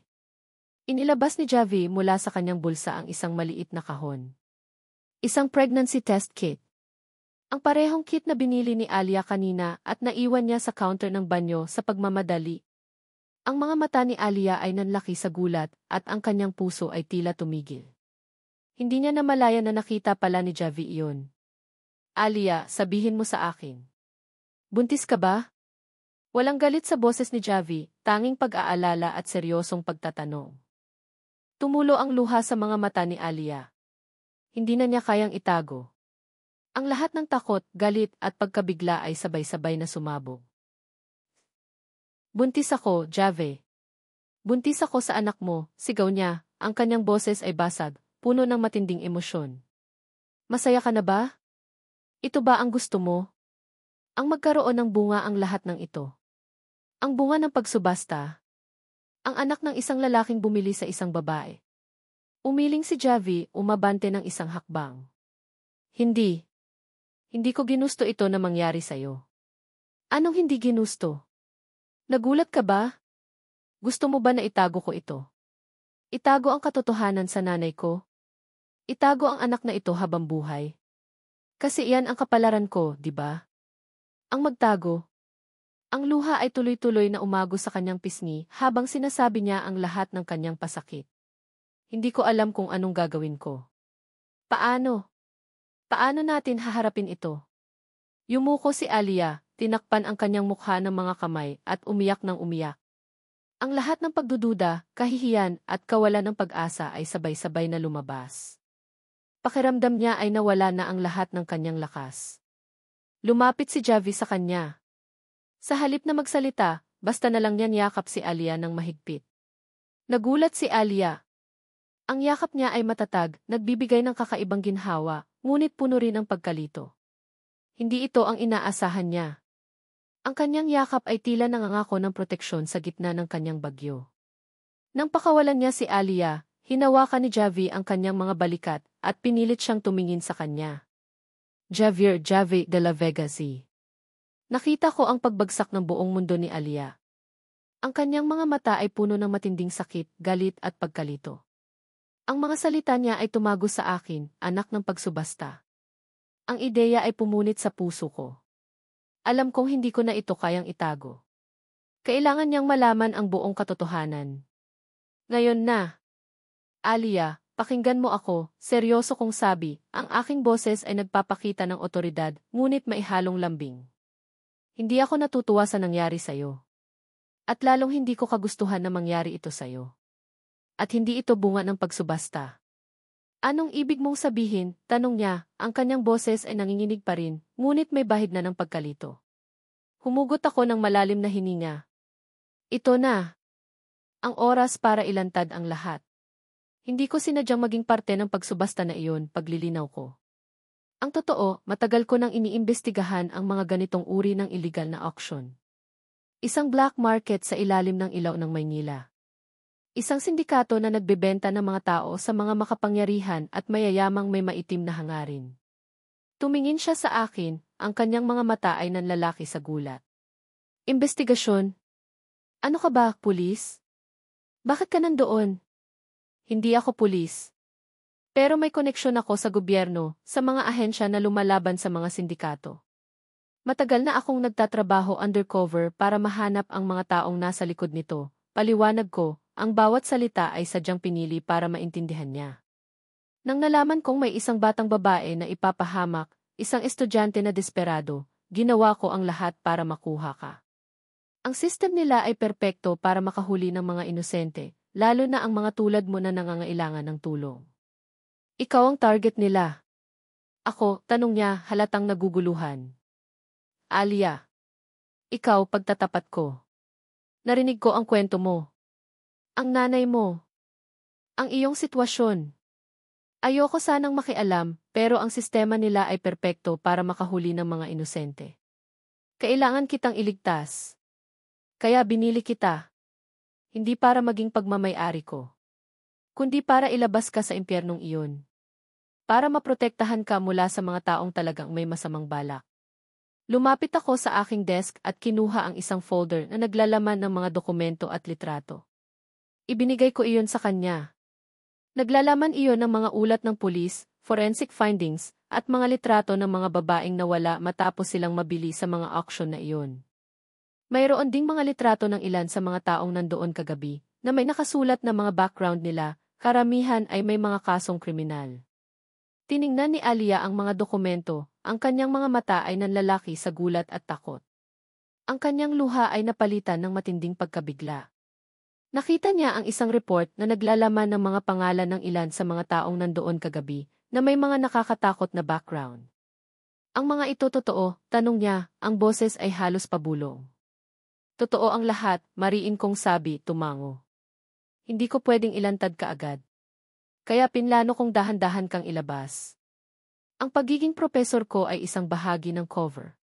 A: Inilabas ni Javi mula sa kanyang bulsa ang isang maliit na kahon. Isang pregnancy test kit. Ang parehong kit na binili ni Alia kanina at naiwan niya sa counter ng banyo sa pagmamadali. Ang mga mata ni Alia ay nanlaki sa gulat at ang kanyang puso ay tila tumigil. Hindi niya namalaya na nakita pala ni Javi iyon. Alia, sabihin mo sa akin. Buntis ka ba? Walang galit sa boses ni Javi, tanging pag-aalala at seryosong pagtatanong. Tumulo ang luha sa mga mata ni Alia. Hindi na niya kayang itago. Ang lahat ng takot, galit at pagkabigla ay sabay-sabay na sumabog. Buntis ako, Javi. Buntis ako sa anak mo, sigaw niya, ang kanyang boses ay basag, puno ng matinding emosyon. Masaya ka na ba? Ito ba ang gusto mo? Ang magkaroon ng bunga ang lahat ng ito. Ang bunga ng pagsubasta. Ang anak ng isang lalaking bumili sa isang babae. Umiling si Javi, umabante ng isang hakbang. Hindi. Hindi ko ginusto ito na mangyari sa'yo. Anong hindi ginusto? Nagulat ka ba? Gusto mo ba na itago ko ito? Itago ang katotohanan sa nanay ko? Itago ang anak na ito habang buhay? Kasi iyan ang kapalaran ko, di ba? Ang magtago. Ang luha ay tuloy-tuloy na umagos sa kanyang pisngi habang sinasabi niya ang lahat ng kanyang pasakit. Hindi ko alam kung anong gagawin ko. Paano? Paano natin haharapin ito? Yumuko si Alia, tinakpan ang kanyang mukha ng mga kamay at umiyak ng umiyak. Ang lahat ng pagdududa, kahihiyan at kawalan ng pag-asa ay sabay-sabay na lumabas. Pakiramdam niya ay nawala na ang lahat ng kanyang lakas. Lumapit si Javi sa kanya. Sa halip na magsalita, basta na lang niyan yakap si Alia ng mahigpit. Nagulat si Alia. Ang yakap niya ay matatag, nagbibigay ng kakaibang ginhawa, ngunit puno rin ang pagkalito. Hindi ito ang inaasahan niya. Ang kanyang yakap ay tila nangangako ng proteksyon sa gitna ng kanyang bagyo. Nang pakawalan niya si Alia, hinawakan ni Javi ang kanyang mga balikat at pinilit siyang tumingin sa kanya. Javi de la Vega Z. Nakita ko ang pagbagsak ng buong mundo ni Alia. Ang kanyang mga mata ay puno ng matinding sakit, galit at pagkalito. Ang mga salita niya ay tumago sa akin, anak ng pagsubasta. Ang ideya ay pumunit sa puso ko. Alam kong hindi ko na ito kayang itago. Kailangan niyang malaman ang buong katotohanan. Ngayon na. Alia, pakinggan mo ako, seryoso kong sabi, ang aking boses ay nagpapakita ng otoridad, ngunit maihalong lambing. Hindi ako natutuwa sa nangyari sa'yo. At lalong hindi ko kagustuhan na mangyari ito sa'yo. At hindi ito bunga ng pagsubasta. Anong ibig mong sabihin? Tanong niya, ang kanyang boses ay nanginginig pa rin, ngunit may bahid na ng pagkalito. Humugot ako ng malalim na hininga. Ito na. Ang oras para ilantad ang lahat. Hindi ko sinadyang maging parte ng pagsubasta na iyon, paglilinaw ko. Ang totoo, matagal ko nang iniimbestigahan ang mga ganitong uri ng illegal na auction. Isang black market sa ilalim ng ilaw ng Maynila. Isang sindikato na nagbebenta ng mga tao sa mga makapangyarihan at mayayamang may maitim na hangarin. Tumingin siya sa akin, ang kanyang mga mata ay nanlalaki sa gulat. Investigasyon? Ano ka ba, pulis? Bakit ka nandoon? Hindi ako pulis. Pero may koneksyon ako sa gobyerno, sa mga ahensya na lumalaban sa mga sindikato. Matagal na akong nagtatrabaho undercover para mahanap ang mga taong nasa likod nito, paliwanag ko. Ang bawat salita ay sadyang pinili para maintindihan niya. Nang nalaman kong may isang batang babae na ipapahamak, isang estudyante na desperado, ginawa ko ang lahat para makuha ka. Ang system nila ay perpekto para makahuli ng mga inosente, lalo na ang mga tulad mo na nangangailangan ng tulong. Ikaw ang target nila. Ako, tanong niya, halatang naguguluhan. Alia, ikaw pagtatapat ko. Narinig ko ang kwento mo. Ang nanay mo. Ang iyong sitwasyon. Ayoko sanang makialam, pero ang sistema nila ay perpekto para makahuli ng mga inosente. Kailangan kitang iligtas. Kaya binili kita. Hindi para maging pagmamay-ari ko, kundi para ilabas ka sa impyernong iyon. Para maprotektahan ka mula sa mga taong talagang may masamang balak. Lumapit ako sa aking desk at kinuha ang isang folder na naglalaman ng mga dokumento at litrato. Ibinigay ko iyon sa kanya. Naglalaman iyon ng mga ulat ng pulis, forensic findings, at mga litrato ng mga babaeng nawala matapos silang mabili sa mga auction na iyon. Mayroon ding mga litrato ng ilan sa mga taong nandoon kagabi, na may nakasulat na mga background nila, karamihan ay may mga kasong kriminal. Tiningnan ni Alia ang mga dokumento, ang kanyang mga mata ay nanlalaki sa gulat at takot. Ang kanyang luha ay napalitan ng matinding pagkabigla. Nakita niya ang isang report na naglalaman ng mga pangalan ng ilan sa mga taong nandoon kagabi, na may mga nakakatakot na background. Ang mga ito totoo, tanong niya, ang boses ay halos pabulong. Totoo ang lahat, mariin kong sabi, tumango. Hindi ko pwedeng ilantad ka agad. Kaya pinlano kong dahan-dahan kang ilabas. Ang pagiging propesor ko ay isang bahagi ng cover.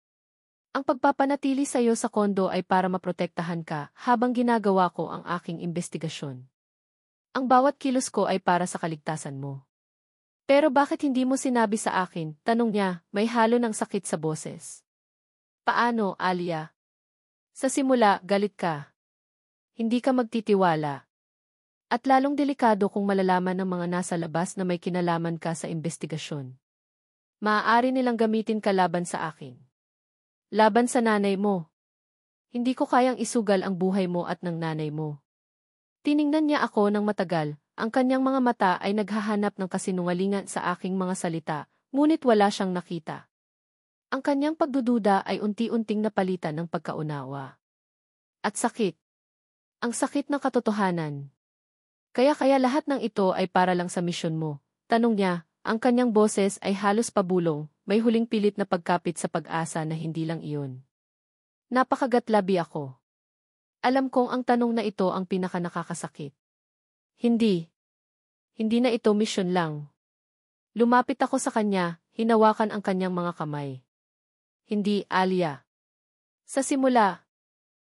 A: Ang pagpapanatili sa iyo sa kondo ay para maprotektahan ka habang ginagawa ko ang aking investigasyon. Ang bawat kilos ko ay para sa kaligtasan mo. Pero bakit hindi mo sinabi sa akin, tanong niya, may halo ng sakit sa boses. Paano, Alia? Sa simula, galit ka. Hindi ka magtitiwala. At lalong delikado kung malalaman ng mga nasa labas na may kinalaman ka sa investigasyon. Maaari nilang gamitin ka laban sa akin. Laban sa nanay mo. Hindi ko kayang isugal ang buhay mo at ng nanay mo. Tiningnan niya ako ng matagal, ang kanyang mga mata ay naghahanap ng kasinungalingan sa aking mga salita, ngunit wala siyang nakita. Ang kanyang pagdududa ay unti-unting napalitan ng pagkaunawa. At sakit. Ang sakit ng katotohanan. Kaya lahat ng ito ay para lang sa misyon mo. Tanong niya, ang kanyang boses ay halos pabulong, may huling pilit na pagkapit sa pag-asa na hindi lang iyon. Napakagatlabi ako. Alam kong ang tanong na ito ang pinaka-nakakasakit. Hindi. Hindi na ito misyon lang. Lumapit ako sa kanya, hinawakan ang kanyang mga kamay. Hindi, Alia. Sa simula.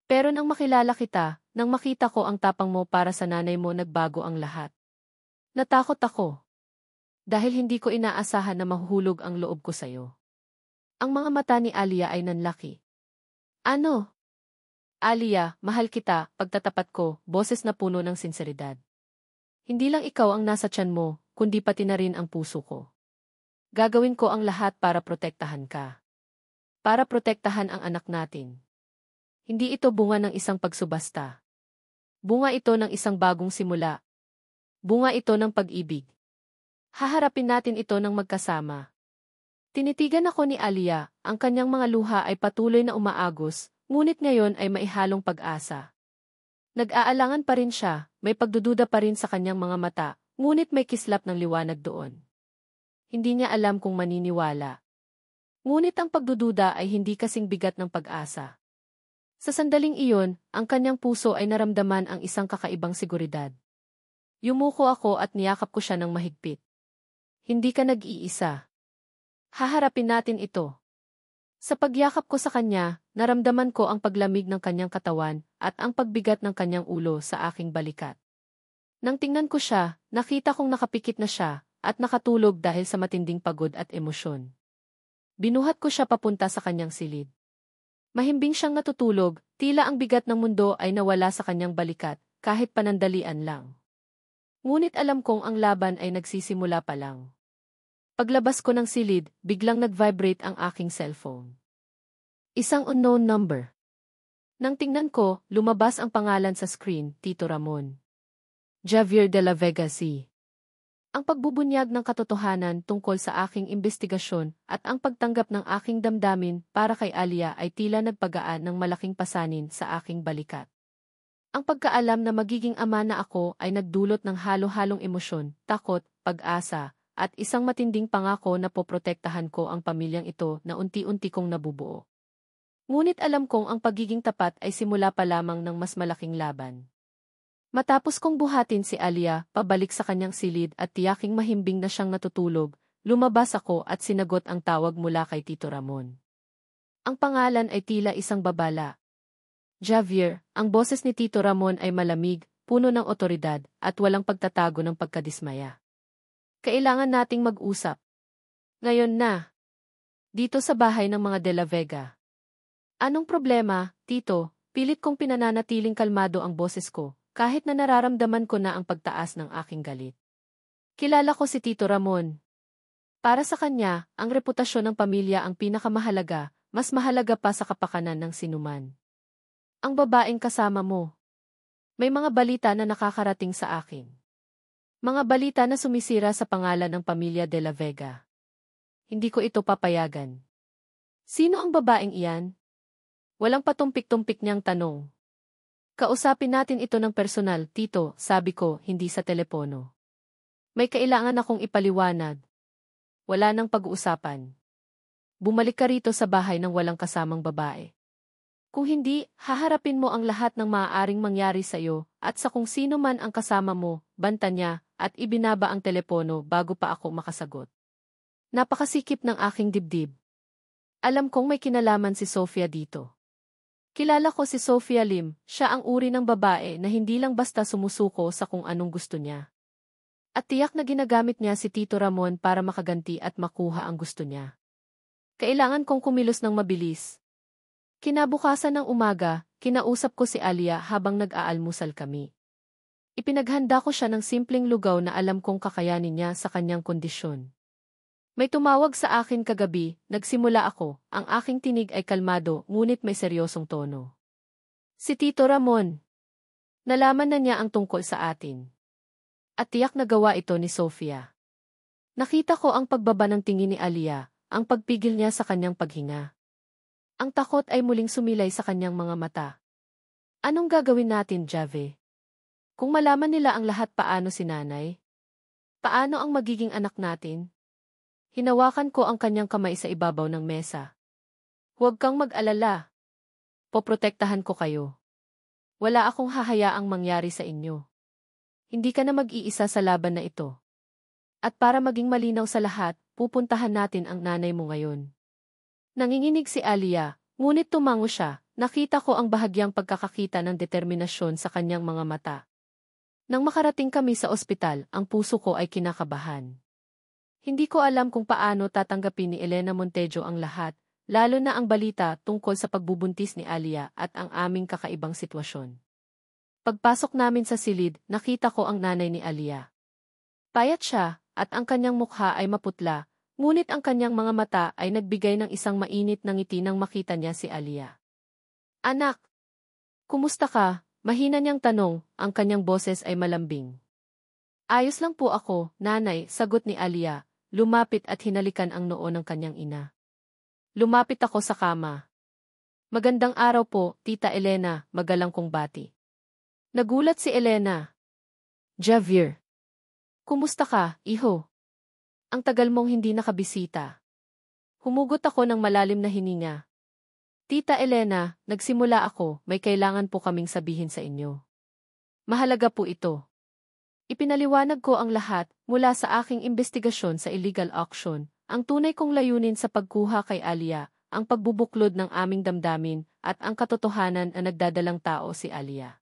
A: Pero nang makilala kita, nang makita ko ang tapang mo para sa nanay mo, nagbago ang lahat. Natakot ako. Dahil hindi ko inaasahan na mahuhulog ang loob ko sa'yo. Ang mga mata ni Alia ay nanlaki. Ano? Alia, mahal kita, pagtatapat ko, boses na puno ng sinseridad. Hindi lang ikaw ang nasa tiyan mo, kundi pati na rin ang puso ko. Gagawin ko ang lahat para protektahan ka. Para protektahan ang anak natin. Hindi ito bunga ng isang pagsubasta. Bunga ito ng isang bagong simula. Bunga ito ng pag-ibig. Haharapin natin ito ng magkasama. Tinitigan ako ni Alia, ang kanyang mga luha ay patuloy na umaagos, ngunit ngayon ay maihalong pag-asa. Nag-aalangan pa rin siya, may pagdududa pa rin sa kanyang mga mata, ngunit may kislap ng liwanag doon. Hindi niya alam kung maniniwala. Ngunit ang pagdududa ay hindi kasing bigat ng pag-asa. Sa sandaling iyon, ang kanyang puso ay naramdaman ang isang kakaibang seguridad. Yumuko ako at niyakap ko siya ng mahigpit. Hindi ka nag-iisa. Haharapin natin ito. Sa pagyakap ko sa kanya, naramdaman ko ang paglamig ng kanyang katawan at ang pagbigat ng kanyang ulo sa aking balikat. Nang tingnan ko siya, nakita kong nakapikit na siya at nakatulog dahil sa matinding pagod at emosyon. Binuhat ko siya papunta sa kanyang silid. Mahimbing siyang natutulog, tila ang bigat ng mundo ay nawala sa kanyang balikat, kahit panandalian lang. Ngunit alam kong ang laban ay nagsisimula pa lang. Paglabas ko ng silid, biglang nag-vibrate ang aking cellphone. Isang unknown number. Nang tingnan ko, lumabas ang pangalan sa screen, Tito Ramon. Javier de la Vega C. Ang pagbubunyag ng katotohanan tungkol sa aking imbestigasyon at ang pagtanggap ng aking damdamin para kay Alia ay tila nagpagaan ng malaking pasanin sa aking balikat. Ang pagkaalam na magiging ama na ako ay nagdulot ng halo-halong emosyon, takot, pag-asa, at isang matinding pangako na poprotektahan ko ang pamilyang ito na unti-unti kong nabubuo. Ngunit alam kong ang pagiging tapat ay simula pa lamang ng mas malaking laban. Matapos kong buhatin si Alia pabalik sa kanyang silid at tiyaking mahimbing na siyang natutulog, lumabas ako at sinagot ang tawag mula kay Tito Ramon. Ang pangalan ay tila isang babala. Javier, ang boses ni Tito Ramon ay malamig, puno ng otoridad, at walang pagtatago ng pagkadismaya. Kailangan nating mag-usap. Ngayon na. Dito sa bahay ng mga De La Vega. Anong problema, Tito? Pilit kong pinananatiling kalmado ang boses ko, kahit na nararamdaman ko na ang pagtaas ng aking galit. Kilala ko si Tito Ramon. Para sa kanya, ang reputasyon ng pamilya ang pinakamahalaga, mas mahalaga pa sa kapakanan ng sinuman. Ang babaeng kasama mo. May mga balita na nakakarating sa akin. Mga balita na sumisira sa pangalan ng pamilya De La Vega. Hindi ko ito papayagan. Sino ang babaeng iyan? Walang patumpik-tumpik niyang tanong. Kausapin natin ito ng personal, Tito, sabi ko, hindi sa telepono. May kailangan akong ipaliwanag. Wala nang pag-uusapan. Bumalik ka rito sa bahay ng walang kasamang babae. Kung hindi, haharapin mo ang lahat ng maaaring mangyari sa iyo at sa kung sino man ang kasama mo, banta niya, at ibinaba ang telepono bago pa ako makasagot. Napakasikip ng aking dibdib. Alam kong may kinalaman si Sofia dito. Kilala ko si Sofia Lim, siya ang uri ng babae na hindi lang basta sumusuko sa kung anong gusto niya. At tiyak na ginagamit niya si Tito Ramon para makaganti at makuha ang gusto niya. Kailangan kong kumilos ng mabilis. Kinabukasan ng umaga, kinausap ko si Alia habang nag-aalmusal kami. Ipinaghanda ko siya ng simpleng lugaw na alam kong kakayanin niya sa kanyang kondisyon. May tumawag sa akin kagabi, nagsimula ako, ang aking tinig ay kalmado ngunit may seryosong tono. Si Tito Ramon. Nalaman na niya ang tungkol sa atin. At tiyak na gawa ito ni Sofia. Nakita ko ang pagbaba ng tingin ni Alia, ang pagpigil niya sa kanyang paghinga. Ang takot ay muling sumilay sa kanyang mga mata. Anong gagawin natin, Jave? Kung malaman nila ang lahat, paano si nanay? Paano ang magiging anak natin? Hinawakan ko ang kanyang kamay sa ibabaw ng mesa. Huwag kang mag-alala. Poprotektahan ko kayo. Wala akong hahayaang mangyari sa inyo. Hindi ka na mag-iisa sa laban na ito. At para maging malinaw sa lahat, pupuntahan natin ang nanay mo ngayon. Nanginginig si Alia, ngunit tumango siya, nakita ko ang bahagyang pagkakakita ng determinasyon sa kanyang mga mata. Nang makarating kami sa ospital, ang puso ko ay kinakabahan. Hindi ko alam kung paano tatanggapin ni Elena Montejo ang lahat, lalo na ang balita tungkol sa pagbubuntis ni Alia at ang aming kakaibang sitwasyon. Pagpasok namin sa silid, nakita ko ang nanay ni Alia. Payat siya, at ang kanyang mukha ay maputla, ngunit ang kanyang mga mata ay nagbigay ng isang mainit na ngiti nang makita niya si Alia. Anak! Kumusta ka? Mahina niyang tanong, ang kanyang boses ay malambing. Ayos lang po ako, nanay, sagot ni Alia, lumapit at hinalikan ang noo ng kanyang ina. Lumapit ako sa kama. Magandang araw po, Tita Elena, magalang kong bati. Nagulat si Elena. Javier. Kumusta ka, iho? Ang tagal mong hindi nakabisita. Humugot ako ng malalim na hininga. Tita Elena, nagsimula ako, may kailangan po kaming sabihin sa inyo. Mahalaga po ito. Ipinaliwanag ko ang lahat, mula sa aking investigasyon sa illegal auction, ang tunay kong layunin sa pagkuha kay Alia, ang pagbubuklod ng aming damdamin, at ang katotohanan na nagdadalang tao si Alia.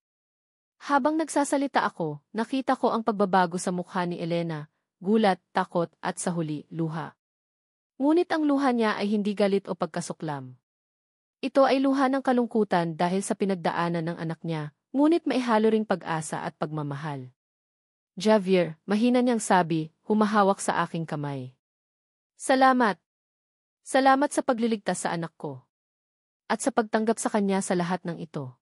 A: Habang nagsasalita ako, nakita ko ang pagbabago sa mukha ni Elena, gulat, takot, at sa huli, luha. Ngunit ang luha niya ay hindi galit o pagkasuklam. Ito ay luha ng kalungkutan dahil sa pinagdaanan ng anak niya, ngunit may halo ring pag-asa at pagmamahal. Javier, mahina niyang sabi, humahawak sa aking kamay. Salamat. Salamat sa pagliligtas sa anak ko. At sa pagtanggap sa kanya sa lahat ng ito.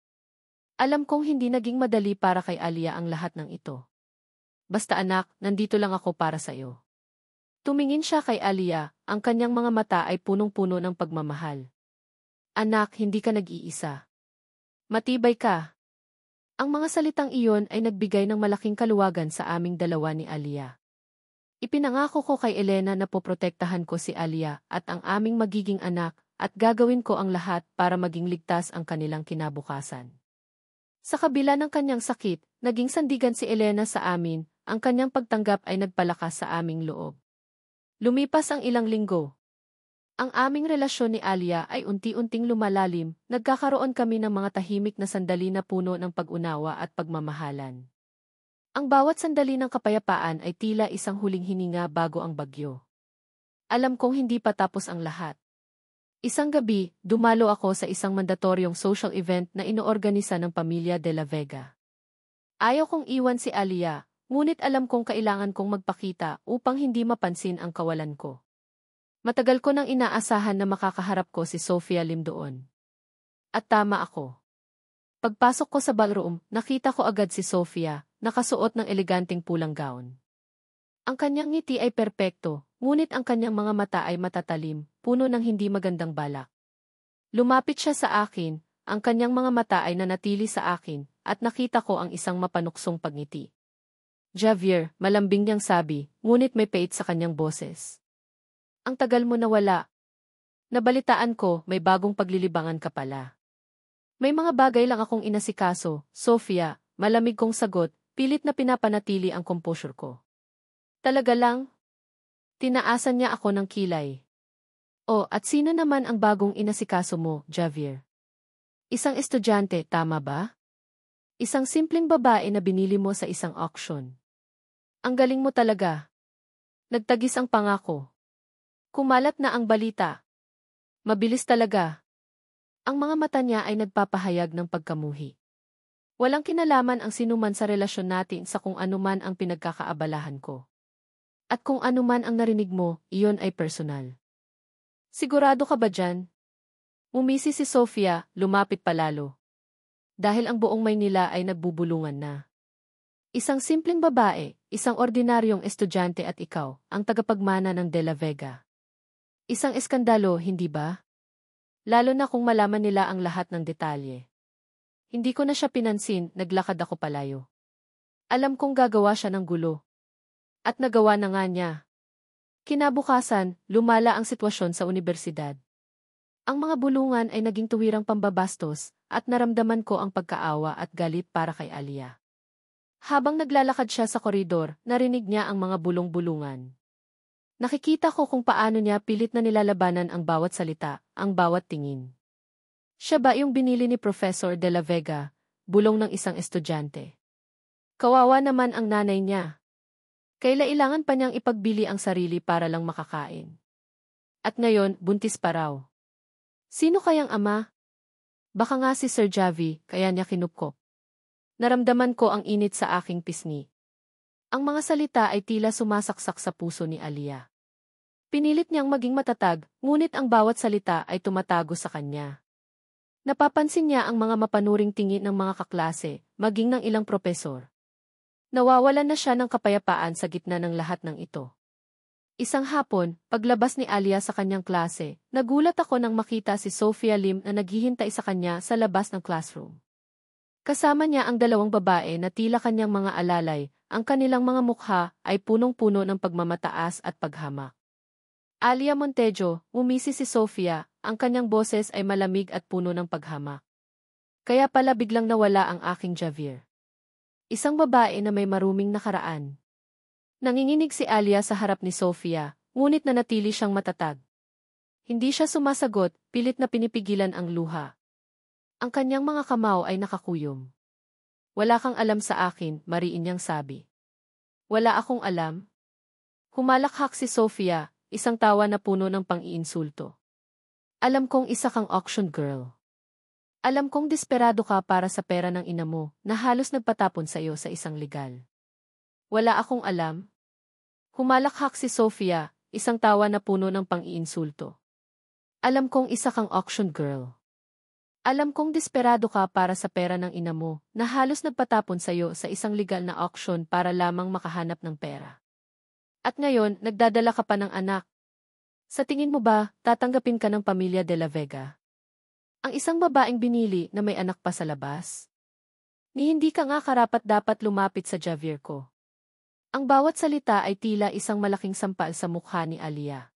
A: Alam kong hindi naging madali para kay Alia ang lahat ng ito. Basta anak, nandito lang ako para sa'yo. Tumingin siya kay Alia, ang kanyang mga mata ay punong-puno ng pagmamahal. Anak, hindi ka nag-iisa. Matibay ka. Ang mga salitang iyon ay nagbigay ng malaking kaluwagan sa aming dalawa ni Alia. Ipinangako ko kay Elena na poprotektahan ko si Alia at ang aming magiging anak at gagawin ko ang lahat para maging ligtas ang kanilang kinabukasan. Sa kabila ng kanyang sakit, naging sandigan si Elena sa amin, ang kanyang pagtanggap ay nagpalakas sa aming loob. Lumipas ang ilang linggo. Ang aming relasyon ni Alia ay unti-unting lumalalim, nagkakaroon kami ng mga tahimik na sandali na puno ng pag-unawa at pagmamahalan. Ang bawat sandali ng kapayapaan ay tila isang huling hininga bago ang bagyo. Alam kong hindi pa tapos ang lahat. Isang gabi, dumalo ako sa isang mandatoryong social event na inoorganisa ng pamilya de la Vega. Ayaw kong iwan si Alia, ngunit alam kong kailangan kong magpakita upang hindi mapansin ang kawalan ko. Matagal ko nang inaasahan na makakaharap ko si Sofia Lim doon. At tama ako. Pagpasok ko sa ballroom, nakita ko agad si Sofia, nakasuot ng eleganteng pulang gown. Ang kanyang ngiti ay perpekto, ngunit ang kanyang mga mata ay matatalim, puno ng hindi magandang balak. Lumapit siya sa akin, ang kanyang mga mata ay nanatili sa akin, at nakita ko ang isang mapanuksong pagngiti. Javier, malambing niyang sabi, ngunit may pait sa kanyang boses. Ang tagal mo nawala. Nabalitaan ko, may bagong paglilibangan ka pala. May mga bagay lang akong inasikaso, Sofia, malamig kong sagot, pilit na pinapanatili ang composure ko. Talaga lang? Tinaasan niya ako ng kilay. Oh, at sino naman ang bagong inasikaso mo, Javier? Isang estudyante, tama ba? Isang simpleng babae na binili mo sa isang auction. Ang galing mo talaga. Nagtagis ang pangako. Kumalat na ang balita. Mabilis talaga. Ang mga mata niya ay nagpapahayag ng pagkamuhi. Walang kinalaman ang sinuman sa relasyon natin sa kung anuman ang pinagkakaabalahan ko. At kung anuman ang narinig mo, iyon ay personal. Sigurado ka ba dyan? Umisi si Sofia, lumapit palalo. Dahil ang buong Maynila ay nagbubulungan na. Isang simpleng babae, isang ordinaryong estudyante at ikaw, ang tagapagmana ng De La Vega. Isang eskandalo, hindi ba? Lalo na kung malaman nila ang lahat ng detalye. Hindi ko na siya pinansin, naglakad ako palayo. Alam kong gagawa siya ng gulo. At nagawa na nga niya. Kinabukasan, lumala ang sitwasyon sa unibersidad. Ang mga bulungan ay naging tuwirang pambabastos, at naramdaman ko ang pagkaawa at galit para kay Alia. Habang naglalakad siya sa koridor, narinig niya ang mga bulong-bulungan. Nakikita ko kung paano niya pilit na nilalabanan ang bawat salita, ang bawat tingin. Siya ba yung binili ni Professor De La Vega, bulong ng isang estudyante? Kawawa naman ang nanay niya. Kailangan pa niyang ipagbili ang sarili para lang makakain. At ngayon, buntis pa raw. Sino kayang ama? Baka nga si Sir Javi, kaya niya kinupkop. Naramdaman ko ang init sa aking pisngi. Ang mga salita ay tila sumasaksak sa puso ni Alia. Pinilit niyang maging matatag, ngunit ang bawat salita ay tumatago sa kanya. Napapansin niya ang mga mapanuring tingin ng mga kaklase, maging ng ilang propesor. Nawawalan na siya ng kapayapaan sa gitna ng lahat ng ito. Isang hapon, paglabas ni Alia sa kanyang klase, nagulat ako nang makita si Sofia Lim na naghihintay sa kanya sa labas ng classroom. Kasama niya ang dalawang babae na tila kanyang mga alalay, ang kanilang mga mukha ay punong-puno ng pagmamataas at paghamak. Alia Montejo, umisi si Sofia, ang kanyang boses ay malamig at puno ng paghamak. Kaya pala biglang nawala ang aking Javier. Isang babae na may maruming nakaraan. Nanginginig si Alia sa harap ni Sofia, ngunit nanatili siyang matatag. Hindi siya sumasagot, pilit na pinipigilan ang luha. Ang kanyang mga kamao ay nakakuyom. Wala kang alam sa akin, mariin niyang sabi. Wala akong alam. Humalakhak si Sofia, isang tawa na puno ng pang-iinsulto. Alam kong isa kang auction girl. Alam kong desperado ka para sa pera ng ina mo, na halos nagpatapon sa iyo sa isang legal. Wala akong alam. Humalakhak si Sofia, isang tawa na puno ng pang-iinsulto. Alam kong isa kang auction girl. Alam kong desperado ka para sa pera ng ina mo, na halos nagpatapon sa'yo sa isang legal na auction para lamang makahanap ng pera. At ngayon, nagdadala ka pa ng anak. Sa tingin mo ba, tatanggapin ka ng pamilya de la Vega? Ang isang babaeng binili na may anak pa sa labas? Ni hindi ka nga karapat-dapat lumapit sa Javier ko. Ang bawat salita ay tila isang malaking sampal sa mukha ni Alia.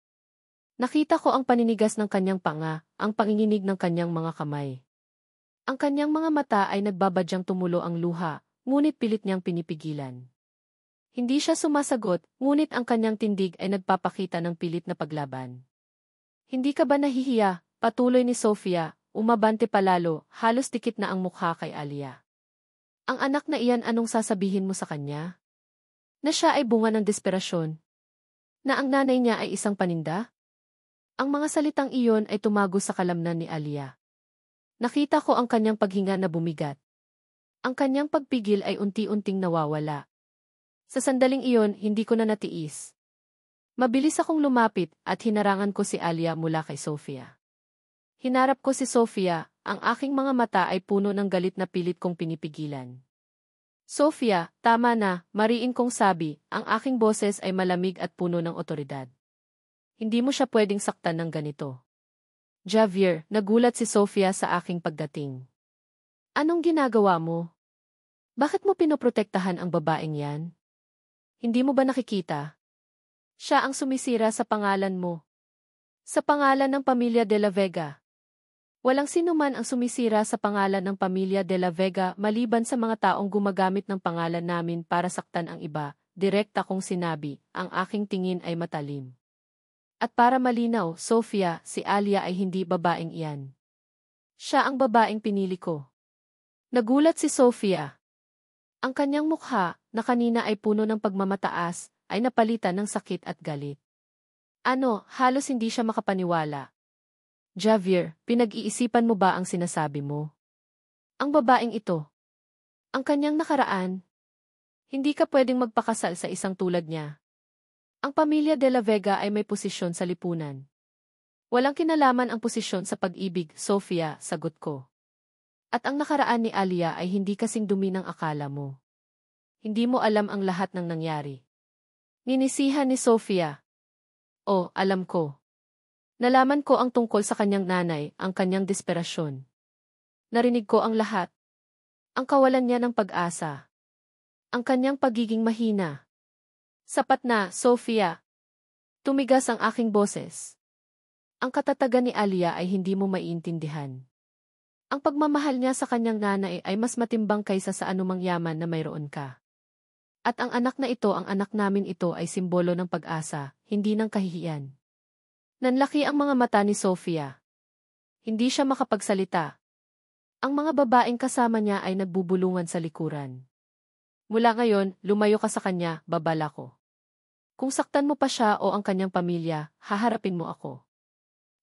A: Nakita ko ang paninigas ng kanyang panga, ang panginginig ng kanyang mga kamay. Ang kanyang mga mata ay nagbabadyang tumulo ang luha, ngunit pilit niyang pinipigilan. Hindi siya sumasagot, ngunit ang kanyang tindig ay nagpapakita ng pilit na paglaban. Hindi ka ba nahihiya? Patuloy ni Sofia, umabante palalo, halos tikit na ang mukha kay Alia. Ang anak na iyan, anong sasabihin mo sa kanya? Na siya ay bunga ng desperasyon? Na ang nanay niya ay isang paninda? Ang mga salitang iyon ay tumago sa kalamnan ni Alia. Nakita ko ang kanyang paghinga na bumigat. Ang kanyang pagpigil ay unti-unting nawawala. Sa sandaling iyon, hindi ko na natiis. Mabilis akong lumapit at hinarangan ko si Alia mula kay Sofia. Hinarap ko si Sofia, ang aking mga mata ay puno ng galit na pilit kong pinipigilan. Sofia, tama na, mariin kong sabi, ang aking boses ay malamig at puno ng otoridad. Hindi mo siya pwedeng saktan ng ganito. Javier, nagulat si Sofia sa aking pagdating. Anong ginagawa mo? Bakit mo pinoprotektahan ang babaeng yan? Hindi mo ba nakikita? Siya ang sumisira sa pangalan mo. Sa pangalan ng pamilya de la Vega. Walang sinuman ang sumisira sa pangalan ng pamilya de la Vega maliban sa mga taong gumagamit ng pangalan namin para saktan ang iba. Direkta kong sinabi, ang aking tingin ay matalim. At para malinaw, Sofia, si Alia ay hindi babaeng iyan. Siya ang babaeng pinili ko. Nagulat si Sofia. Ang kanyang mukha, na kanina ay puno ng pagmamataas, ay napalitan ng sakit at galit. Ano, halos hindi siya makapaniwala. Javier, pinag-iisipan mo ba ang sinasabi mo? Ang babaeng ito. Ang kanyang nakaraan. Hindi ka pwedeng magpakasal sa isang tulad niya. Ang pamilya de la Vega ay may posisyon sa lipunan. Walang kinalaman ang posisyon sa pag-ibig, Sofia, sagot ko. At ang nakaraan ni Alia ay hindi kasing dumi ng akala mo. Hindi mo alam ang lahat ng nangyari. Ninisihan ni Sofia. Oh, alam ko. Nalaman ko ang tungkol sa kanyang nanay, ang kanyang desperasyon. Narinig ko ang lahat. Ang kawalan niya ng pag-asa. Ang kanyang pagiging mahina. Sapat na, Sofia. Tumigas ang aking boses. Ang katatagan ni Alia ay hindi mo maiintindihan. Ang pagmamahal niya sa kanyang nanay ay mas matimbang kaysa sa anumang yaman na mayroon ka. At ang anak na ito, ang anak namin ito ay simbolo ng pag-asa, hindi ng kahihiyan. Nanlaki ang mga mata ni Sofia. Hindi siya makapagsalita. Ang mga babaeng kasama niya ay nagbubulungan sa likuran. Mula ngayon, lumayo ka sa kanya, babala ko. Kung saktan mo pa siya o ang kanyang pamilya, haharapin mo ako.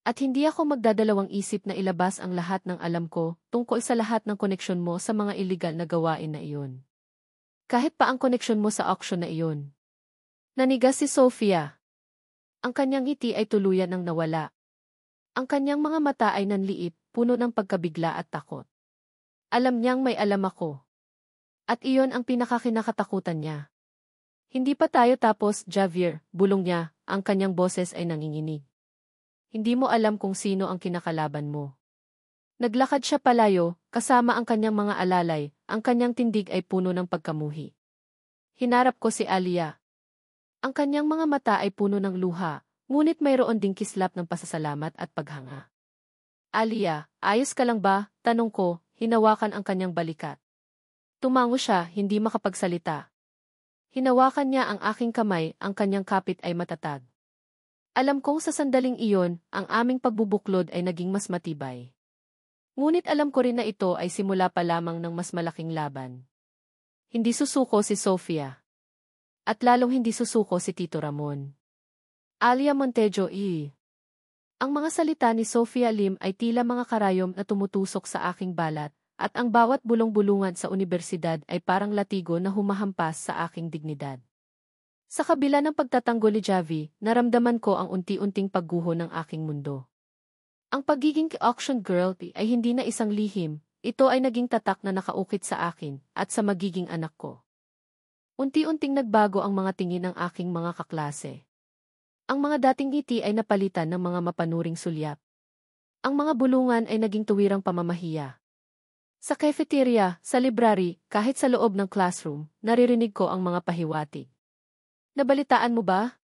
A: At hindi ako magdadalawang isip na ilabas ang lahat ng alam ko tungkol sa lahat ng koneksyon mo sa mga iligal na gawain na iyon. Kahit pa ang koneksyon mo sa auction na iyon. Nanigas si Sofia. Ang kanyang ngiti ay tuluyan ng nawala. Ang kanyang mga mata ay nanliit, puno ng pagkabigla at takot. Alam niyang may alam ako. At iyon ang pinakakinakatakutan niya. Hindi pa tayo tapos, Javier, bulong niya, ang kanyang boses ay nanginginig. Hindi mo alam kung sino ang kinakalaban mo. Naglakad siya palayo, kasama ang kanyang mga alalay, ang kanyang tindig ay puno ng pagkamuhi. Hinarap ko si Alia. Ang kanyang mga mata ay puno ng luha, ngunit mayroon ding kislap ng pasasalamat at paghanga. Alia, ayos ka lang ba? Tanong ko, hinawakan ang kanyang balikat. Tumango siya, hindi makapagsalita. Hinawakan niya ang aking kamay, ang kanyang kapit ay matatag. Alam kong sa sandaling iyon, ang aming pagbubuklod ay naging mas matibay. Ngunit alam ko rin na ito ay simula pa lamang ng mas malaking laban. Hindi susuko si Sofia. At lalong hindi susuko si Tito Ramon. Alia Montejo I. Ang mga salita ni Sofia Lim ay tila mga karayom na tumutusok sa aking balat, at ang bawat bulong-bulungan sa unibersidad ay parang latigo na humahampas sa aking dignidad. Sa kabila ng pagtatanggol ni Javi, naramdaman ko ang unti-unting pagguho ng aking mundo. Ang pagiging auction girl ay hindi na isang lihim, ito ay naging tatak na nakaukit sa akin at sa magiging anak ko. Unti-unting nagbago ang mga tingin ng aking mga kaklase. Ang mga dating ngiti ay napalitan ng mga mapanuring sulyap. Ang mga bulungan ay naging tuwirang pamamahiya. Sa cafeteria, sa library, kahit sa loob ng classroom, naririnig ko ang mga pahiwatig. Nabalitaan mo ba?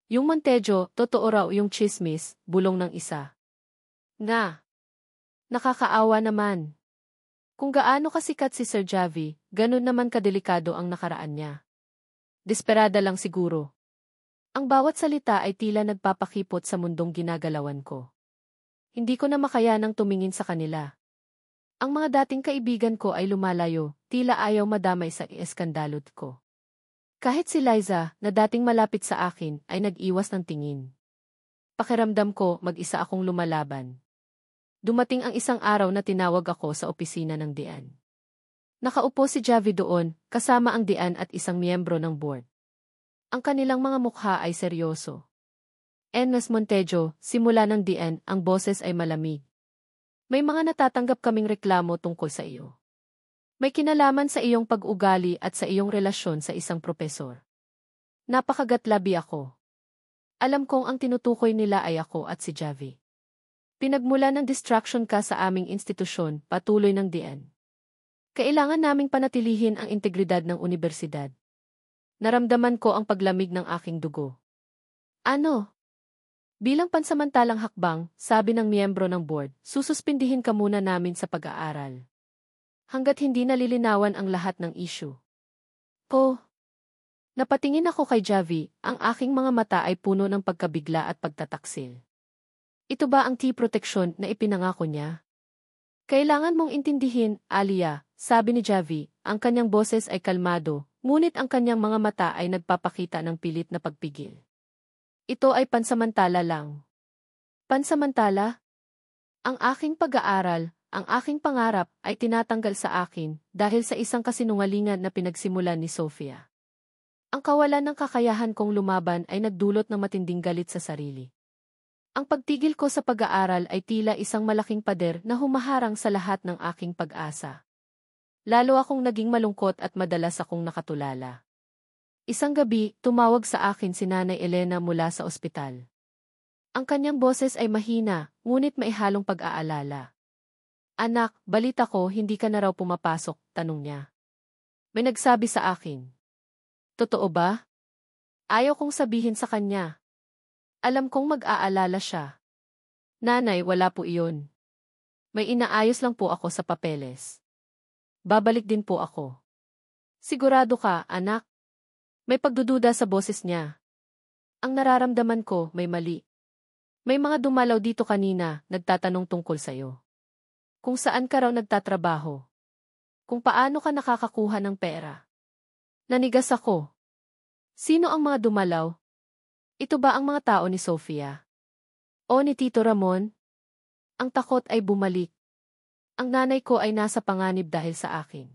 A: Yung Montejo, totoo raw yung chismis, bulong ng isa. Nga. Nakakaawa naman. Kung gaano kasikat si Sir Javi, ganun naman kadelikado ang nakaraan niya. Desperada lang siguro. Ang bawat salita ay tila nagpapakipot sa mundong ginagalawan ko. Hindi ko na makayanang tumingin sa kanila. Ang mga dating kaibigan ko ay lumalayo, tila ayaw madamay sa ieskandalot ko. Kahit si Liza, na dating malapit sa akin, ay nag-iwas ng tingin. Pakiramdam ko, mag-isa akong lumalaban. Dumating ang isang araw na tinawag ako sa opisina ng Dian. Nakaupo si Javi doon, kasama ang Dian at isang miyembro ng board. Ang kanilang mga mukha ay seryoso. Ms. Montejo, simula ng Dian, ang boses ay malamig. May mga natatanggap kaming reklamo tungkol sa iyo. May kinalaman sa iyong pag-ugali at sa iyong relasyon sa isang propesor. Napakagatlabi ako. Alam kong ang tinutukoy nila ay ako at si Javi. Pinagmula ng distraction ka sa aming institusyon, patuloy ng Dian. Kailangan naming panatilihin ang integridad ng unibersidad. Naramdaman ko ang paglamig ng aking dugo. Ano? Bilang pansamantalang hakbang, sabi ng miyembro ng board, sususpindihin ka muna namin sa pag-aaral. Hanggat hindi nalilinawan ang lahat ng issue. Napatingin ako kay Javi, ang aking mga mata ay puno ng pagkabigla at pagtataksil. Ito ba ang proteksyon na ipinangako niya? Kailangan mong intindihin, Alia, sabi ni Javi, ang kanyang boses ay kalmado, ngunit ang kanyang mga mata ay nagpapakita ng pilit na pagpigil. Ito ay pansamantala lang. Pansamantala? Ang aking pag-aaral, ang aking pangarap ay tinatanggal sa akin dahil sa isang kasinungalingan na pinagsimulan ni Sofia. Ang kawalan ng kakayahan kong lumaban ay nagdulot ng matinding galit sa sarili. Ang pagtigil ko sa pag-aaral ay tila isang malaking pader na humaharang sa lahat ng aking pag-asa. Lalo akong naging malungkot at madalas akong nakatulala. Isang gabi, tumawag sa akin si Nanay Elena mula sa ospital. Ang kanyang boses ay mahina, ngunit may halong pag-aalala. Anak, balita ko hindi ka na raw pumapasok, tanong niya. May nagsabi sa akin. Totoo ba? Ayaw kong sabihin sa kanya. Alam kong mag-aalala siya. Nanay, wala po iyon. May inaayos lang po ako sa papeles. Babalik din po ako. Sigurado ka, anak? May pagdududa sa boses niya. Ang nararamdaman ko, may mali. May mga dumalaw dito kanina, nagtatanong tungkol sa'yo. Kung saan ka raw nagtatrabaho. Kung paano ka nakakakuha ng pera. Nanigas ako. Sino ang mga dumalaw? Ito ba ang mga tao ni Sofia? O ni Tito Ramon? Ang takot ay bumalik. Ang nanay ko ay nasa panganib dahil sa akin.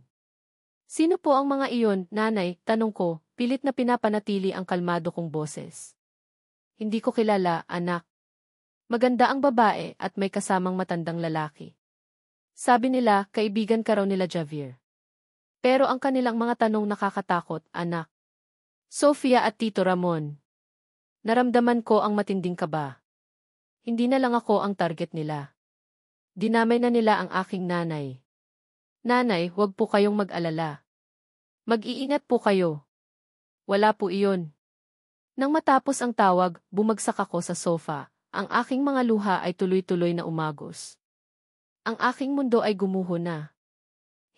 A: Sino po ang mga iyon, nanay? Tanong ko, pilit na pinapanatili ang kalmado kong boses. Hindi ko kilala, anak. Maganda ang babae at may kasamang matandang lalaki. Sabi nila, kaibigan ka raw nila Javier. Pero ang kanilang mga tanong nakakatakot, anak. Sofia at Tito Ramon. Naramdaman ko ang matinding kaba. Hindi na lang ako ang target nila. Dinamay na nila ang aking nanay. Nanay, huwag po kayong mag-alala. Mag-iingat po kayo. Wala po iyon. Nang matapos ang tawag, bumagsak ako sa sofa. Ang aking mga luha ay tuloy-tuloy na umagos. Ang aking mundo ay gumuho na.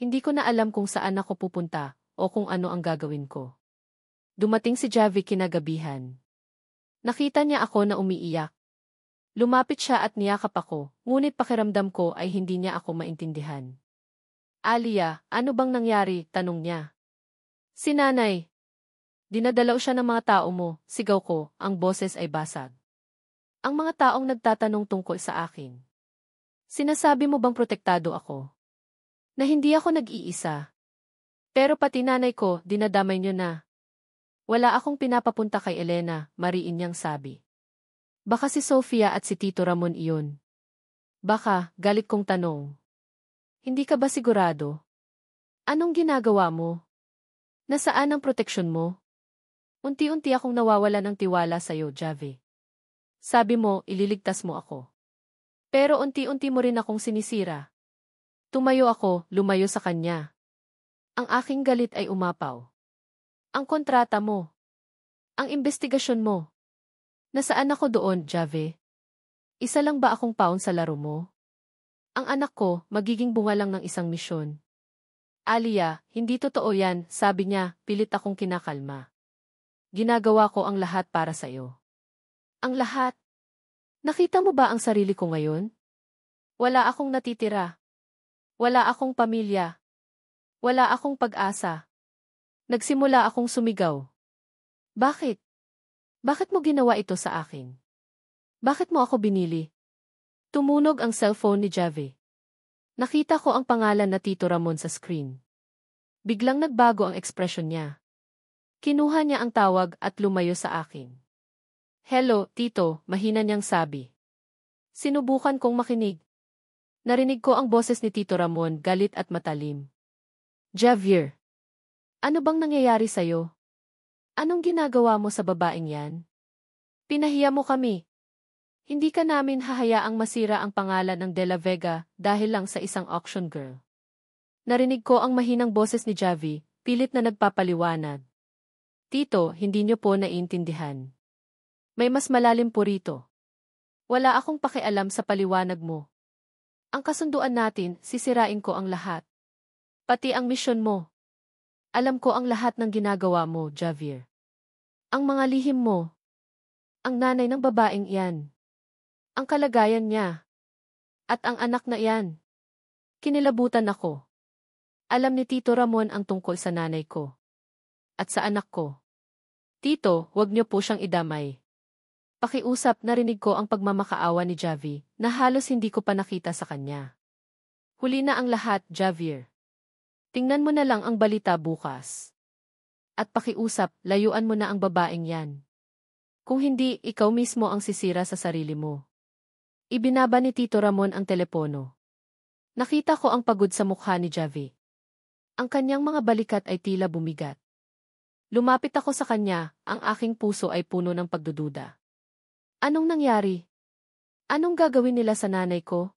A: Hindi ko na alam kung saan ako pupunta o kung ano ang gagawin ko. Dumating si Javi kinagabihan. Nakita niya ako na umiiyak. Lumapit siya at niyakap ako, ngunit pakiramdam ko ay hindi niya ako maintindihan. Alia, ano bang nangyari? Tanong niya. Si nanay. Dinadalaw siya ng mga tao mo, sigaw ko, ang boses ay basag. Ang mga taong nagtatanong tungkol sa akin. Sinasabi mo bang protektado ako? Na hindi ako nag-iisa. Pero pati nanay ko, dinadamay niyo na. Wala akong pinapapunta kay Elena, mariin niyang sabi. Baka si Sofia at si Tito Ramon iyon. Baka, galit kong tanong. Hindi ka ba sigurado? Anong ginagawa mo? Nasaan ang proteksyon mo? Unti-unti akong nawawala ng tiwala sa'yo, Jave. Sabi mo, ililigtas mo ako. Pero unti-unti mo rin akong sinisira. Tumayo ako, lumayo sa kanya. Ang aking galit ay umapaw. Ang kontrata mo. Ang investigasyon mo. Nasaan ako doon, Jave? Isa lang ba akong pawn sa laro mo? Ang anak ko, magiging bunga lang ng isang misyon. Alia, hindi totoo yan, sabi niya, pilit akong kinakalma. Ginagawa ko ang lahat para sa'yo. Ang lahat? Nakita mo ba ang sarili ko ngayon? Wala akong natitira. Wala akong pamilya. Wala akong pag-asa. Nagsimula akong sumigaw. Bakit? Bakit mo ginawa ito sa akin? Bakit mo ako binili? Tumunog ang cellphone ni Jave. Nakita ko ang pangalan na Tito Ramon sa screen. Biglang nagbago ang ekspresyon niya. Kinuha niya ang tawag at lumayo sa akin. Hello, Tito, mahina niyang sabi. Sinubukan kong makinig. Narinig ko ang boses ni Tito Ramon, galit at matalim. Javier, ano bang nangyayari sa'yo? Anong ginagawa mo sa babaeng yan? Pinahiya mo kami. Hindi ka namin hahayaang masira ang pangalan ng De La Vega dahil lang sa isang auction girl. Narinig ko ang mahinang boses ni Javi, pilit na nagpapaliwanag. Tito, hindi niyo po naiintindihan. May mas malalim po rito. Wala akong pakialam sa paliwanag mo. Ang kasunduan natin, sisirain ko ang lahat. Pati ang misyon mo. Alam ko ang lahat ng ginagawa mo, Javier. Ang mga lihim mo. Ang nanay ng babaeng iyan. Ang kalagayan niya. At ang anak na iyan. Kinilabutan ako. Alam ni Tito Ramon ang tungkol sa nanay ko. At sa anak ko. Tito, wag niyo po siyang idamay. Pakiusap, narinig ko ang pagmamakaawa ni Javi na halos hindi ko pa nakita sa kanya. Huli na ang lahat, Javier. Tingnan mo na lang ang balita bukas. At pakiusap, layuan mo na ang babaeng yan. Kung hindi, ikaw mismo ang sisira sa sarili mo. Ibinaba ni Tito Ramon ang telepono. Nakita ko ang pagod sa mukha ni Javi. Ang kanyang mga balikat ay tila bumigat. Lumapit ako sa kanya, ang aking puso ay puno ng pagdududa. Anong nangyari? Anong gagawin nila sa nanay ko?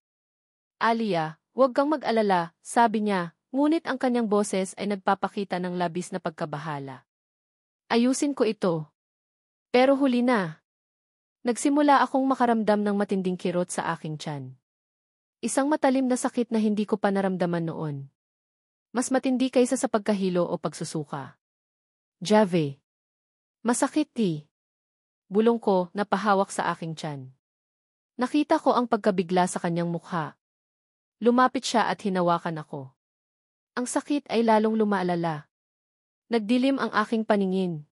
A: Alia, huwag kang mag-alala, sabi niya, ngunit ang kanyang boses ay nagpapakita ng labis na pagkabahala. Ayusin ko ito. Pero huli na. Nagsimula akong makaramdam ng matinding kirot sa aking tiyan. Isang matalim na sakit na hindi ko pa naramdaman noon. Mas matindi kaysa sa pagkahilo o pagsusuka. Jave. Masakit di. Bulong ko, napahawak sa aking tiyan. Nakita ko ang pagkabigla sa kanyang mukha. Lumapit siya at hinawakan ako. Ang sakit ay lalong lumaalala. Nagdilim ang aking paningin.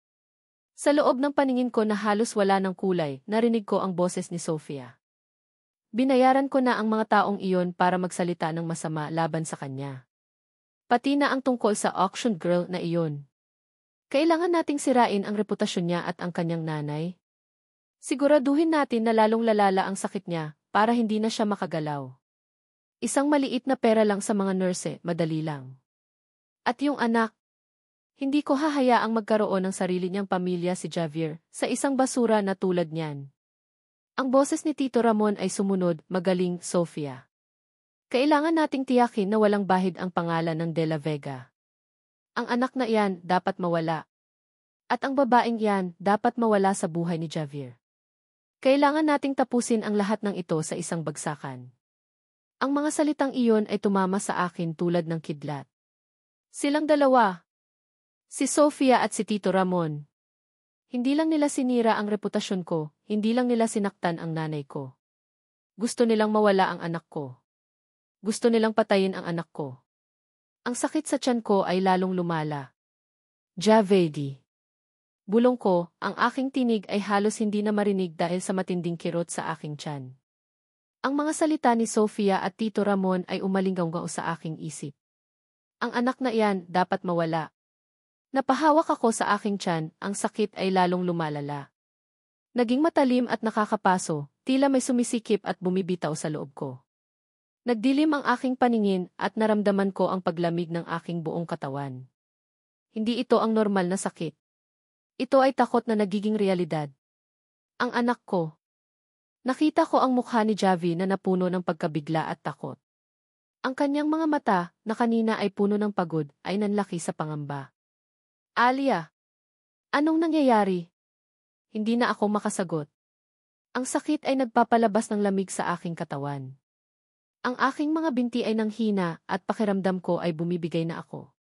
A: Sa loob ng paningin ko na halos wala ng kulay, narinig ko ang boses ni Sofia. Binayaran ko na ang mga taong iyon para magsalita ng masama laban sa kanya. Pati na ang tungkol sa auction girl na iyon. Kailangan nating sirain ang reputasyon niya at ang kanyang nanay. Siguraduhin natin na lalong lalala ang sakit niya para hindi na siya makagalaw. Isang maliit na pera lang sa mga nurse, madali lang. At yung anak, hindi ko hahayaang magkaroon ng sarili niyang pamilya si Javier sa isang basura na tulad niyan. Ang boses ni Tito Ramon ay sumunod, magaling, Sofia. Kailangan nating tiyakin na walang bahid ang pangalan ng De La Vega. Ang anak na iyan dapat mawala. At ang babaeng iyan dapat mawala sa buhay ni Javier. Kailangan nating tapusin ang lahat ng ito sa isang bagsakan. Ang mga salitang iyon ay tumama sa akin tulad ng kidlat. Silang dalawa. Si Sofia at si Tito Ramon. Hindi lang nila sinira ang reputasyon ko, hindi lang nila sinaktan ang nanay ko. Gusto nilang mawala ang anak ko. Gusto nilang patayin ang anak ko. Ang sakit sa tiyan ko ay lalong lumala. Javedi. Bulong ko, ang aking tinig ay halos hindi na marinig dahil sa matinding kirot sa aking tiyan. Ang mga salita ni Sofia at Tito Ramon ay umalinggaw sa aking isip. Ang anak na iyan dapat mawala. Napahawak ako sa aking tiyan, ang sakit ay lalong lumalala. Naging matalim at nakakapaso, tila may sumisikip at bumibitaw sa loob ko. Nagdilim ang aking paningin at naramdaman ko ang paglamig ng aking buong katawan. Hindi ito ang normal na sakit. Ito ay takot na nagiging realidad. Ang anak ko. Nakita ko ang mukha ni Javi na napuno ng pagkabigla at takot. Ang kanyang mga mata, na kanina ay puno ng pagod, ay nanlaki sa pangamba. Alia! Anong nangyayari? Hindi na ako makasagot. Ang sakit ay nagpapalabas ng lamig sa aking katawan. Ang aking mga binti ay nanghina at pakiramdam ko ay bumibigay na ako.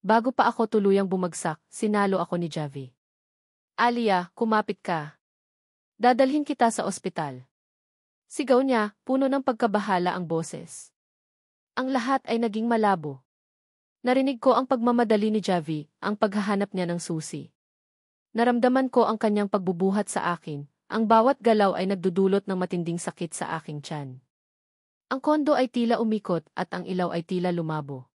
A: Bago pa ako tuluyang bumagsak, sinalo ako ni Javi. Alia, kumapit ka. Dadalhin kita sa ospital. Sigaw niya, puno ng pagkabahala ang boses. Ang lahat ay naging malabo. Narinig ko ang pagmamadali ni Javi, ang paghahanap niya ng susi. Naramdaman ko ang kanyang pagbubuhat sa akin, ang bawat galaw ay nagdudulot ng matinding sakit sa aking tiyan. Ang kondo ay tila umikot at ang ilaw ay tila lumabo.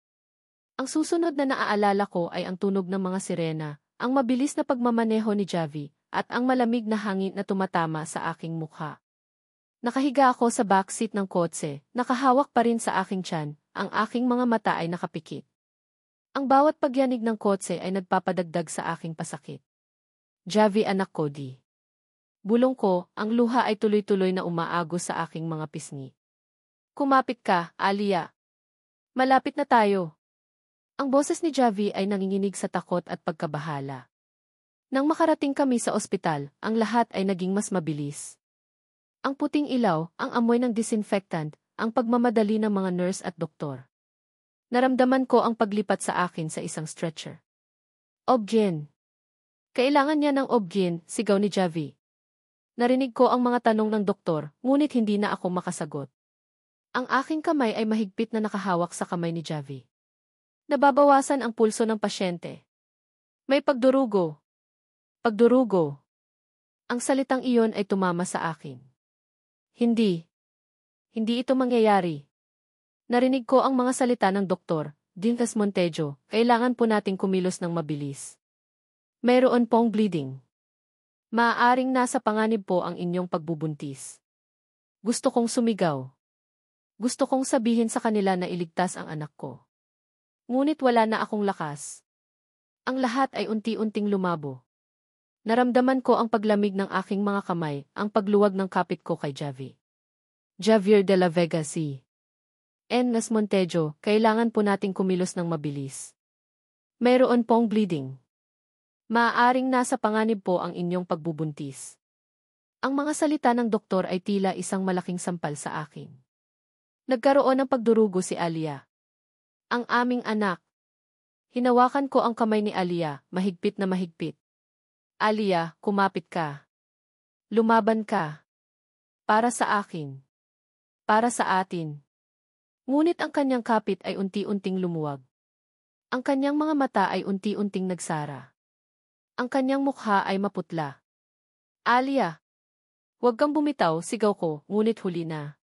A: Ang susunod na naaalala ko ay ang tunog ng mga sirena, ang mabilis na pagmamaneho ni Javi, at ang malamig na hangin na tumatama sa aking mukha. Nakahiga ako sa backseat ng kotse, nakahawak pa rin sa aking tiyan, ang aking mga mata ay nakapikit. Ang bawat pagyanig ng kotse ay nagpapadagdag sa aking pasakit. Javi, anak ko, di. Bulong ko, ang luha ay tuloy-tuloy na umaagos sa aking mga pisngi. Kumapit ka, Alia. Malapit na tayo. Ang boses ni Javi ay nanginginig sa takot at pagkabahala. Nang makarating kami sa ospital, ang lahat ay naging mas mabilis. Ang puting ilaw, ang amoy ng disinfectant, ang pagmamadali ng mga nurse at doktor. Naramdaman ko ang paglipat sa akin sa isang stretcher. Obgyn. Kailangan niya ng obgyn, sigaw ni Javi. Narinig ko ang mga tanong ng doktor, ngunit hindi na ako makasagot. Ang aking kamay ay mahigpit na nakahawak sa kamay ni Javi. Nababawasan ang pulso ng pasyente. May pagdurugo. Pagdurugo. Ang salitang iyon ay tumama sa akin. Hindi. Hindi ito mangyayari. Narinig ko ang mga salita ng doktor, Dinkas Montejo, kailangan po nating kumilos ng mabilis. Mayroon pong bleeding. Maaaring nasa panganib po ang inyong pagbubuntis. Gusto kong sumigaw. Gusto kong sabihin sa kanila na iligtas ang anak ko. Ngunit wala na akong lakas. Ang lahat ay unti-unting lumabo. Naramdaman ko ang paglamig ng aking mga kamay, ang pagluwag ng kapit ko kay Javi. Javier de la Vega C. Nas Montejo, kailangan po nating kumilos ng mabilis. Mayroon pong bleeding. Maaaring nasa panganib po ang inyong pagbubuntis. Ang mga salita ng doktor ay tila isang malaking sampal sa akin. Nagkaroon ng pagdurugo si Alia. Ang aming anak. Hinawakan ko ang kamay ni Alia, mahigpit na mahigpit. Alia, kumapit ka. Lumaban ka. Para sa akin. Para sa atin. Ngunit ang kanyang kapit ay unti-unting lumuwag. Ang kanyang mga mata ay unti-unting nagsara. Ang kanyang mukha ay maputla. Alia! Huwag kang bumitaw, sigaw ko, ngunit huli na.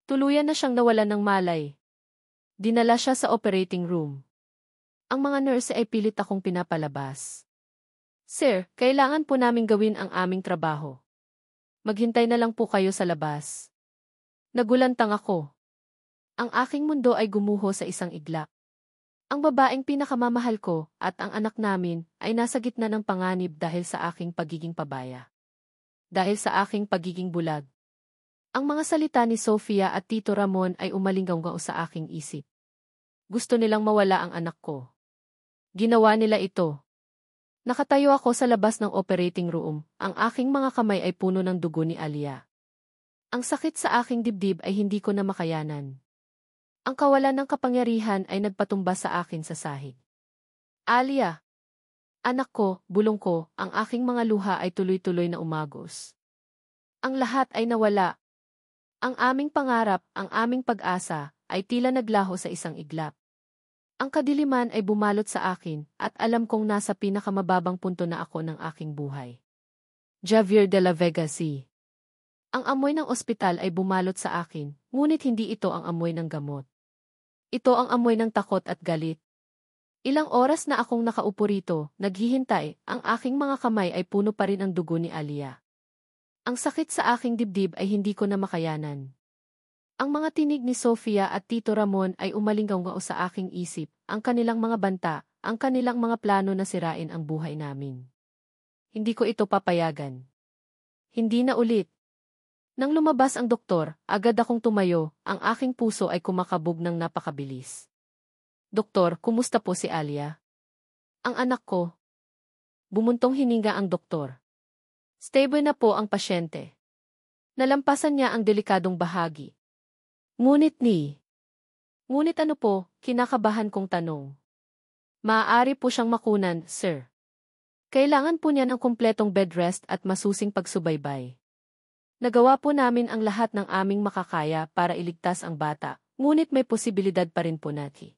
A: Tuluyan na siyang nawalan ng malay. Dinala siya sa operating room. Ang mga nurse ay pilit akong pinapalabas. Sir, kailangan po naming gawin ang aming trabaho. Maghintay na lang po kayo sa labas. Nagulantang ako. Ang aking mundo ay gumuho sa isang iglap. Ang babaeng pinakamamahal ko at ang anak namin ay nasa gitna ng panganib dahil sa aking pagiging pabaya. Dahil sa aking pagiging bulag. Ang mga salita ni Sofia at Tito Ramon ay umalinggaw sa aking isip. Gusto nilang mawala ang anak ko. Ginawa nila ito. Nakatayo ako sa labas ng operating room, ang aking mga kamay ay puno ng dugo ni Alia. Ang sakit sa aking dibdib ay hindi ko na makayanan. Ang kawalan ng kapangyarihan ay nagpatumba sa akin sa sahig. Alia! Anak ko, bulong ko, ang aking mga luha ay tuloy-tuloy na umagos. Ang lahat ay nawala. Ang aming pangarap, ang aming pag-asa, ay tila naglaho sa isang iglap. Ang kadiliman ay bumalot sa akin at alam kong nasa pinakamababang punto na ako ng aking buhay. Javier de la Vega C. Ang amoy ng ospital ay bumalot sa akin, ngunit hindi ito ang amoy ng gamot. Ito ang amoy ng takot at galit. Ilang oras na akong nakaupo rito, naghihintay, ang aking mga kamay ay puno pa rin ang dugo ni Alia. Ang sakit sa aking dibdib ay hindi ko na makayanan. Ang mga tinig ni Sofia at Tito Ramon ay umalinggaw sa aking isip, ang kanilang mga banta, ang kanilang mga plano na sirain ang buhay namin. Hindi ko ito papayagan. Hindi na ulit. Nang lumabas ang doktor, agad akong tumayo, ang aking puso ay kumakabog ng napakabilis. Doktor, kumusta po si Alia? Ang anak ko. Bumuntong hininga ang doktor. Stable na po ang pasyente. Nalampasan niya ang delikadong bahagi. Ngunit ano po, kinakabahan kong tanong. Maaari po siyang makunan, sir. Kailangan po niya ng kumpletong bed rest at masusing pagsubaybay. Nagawa po namin ang lahat ng aming makakaya para iligtas ang bata, ngunit may posibilidad pa rin po natin.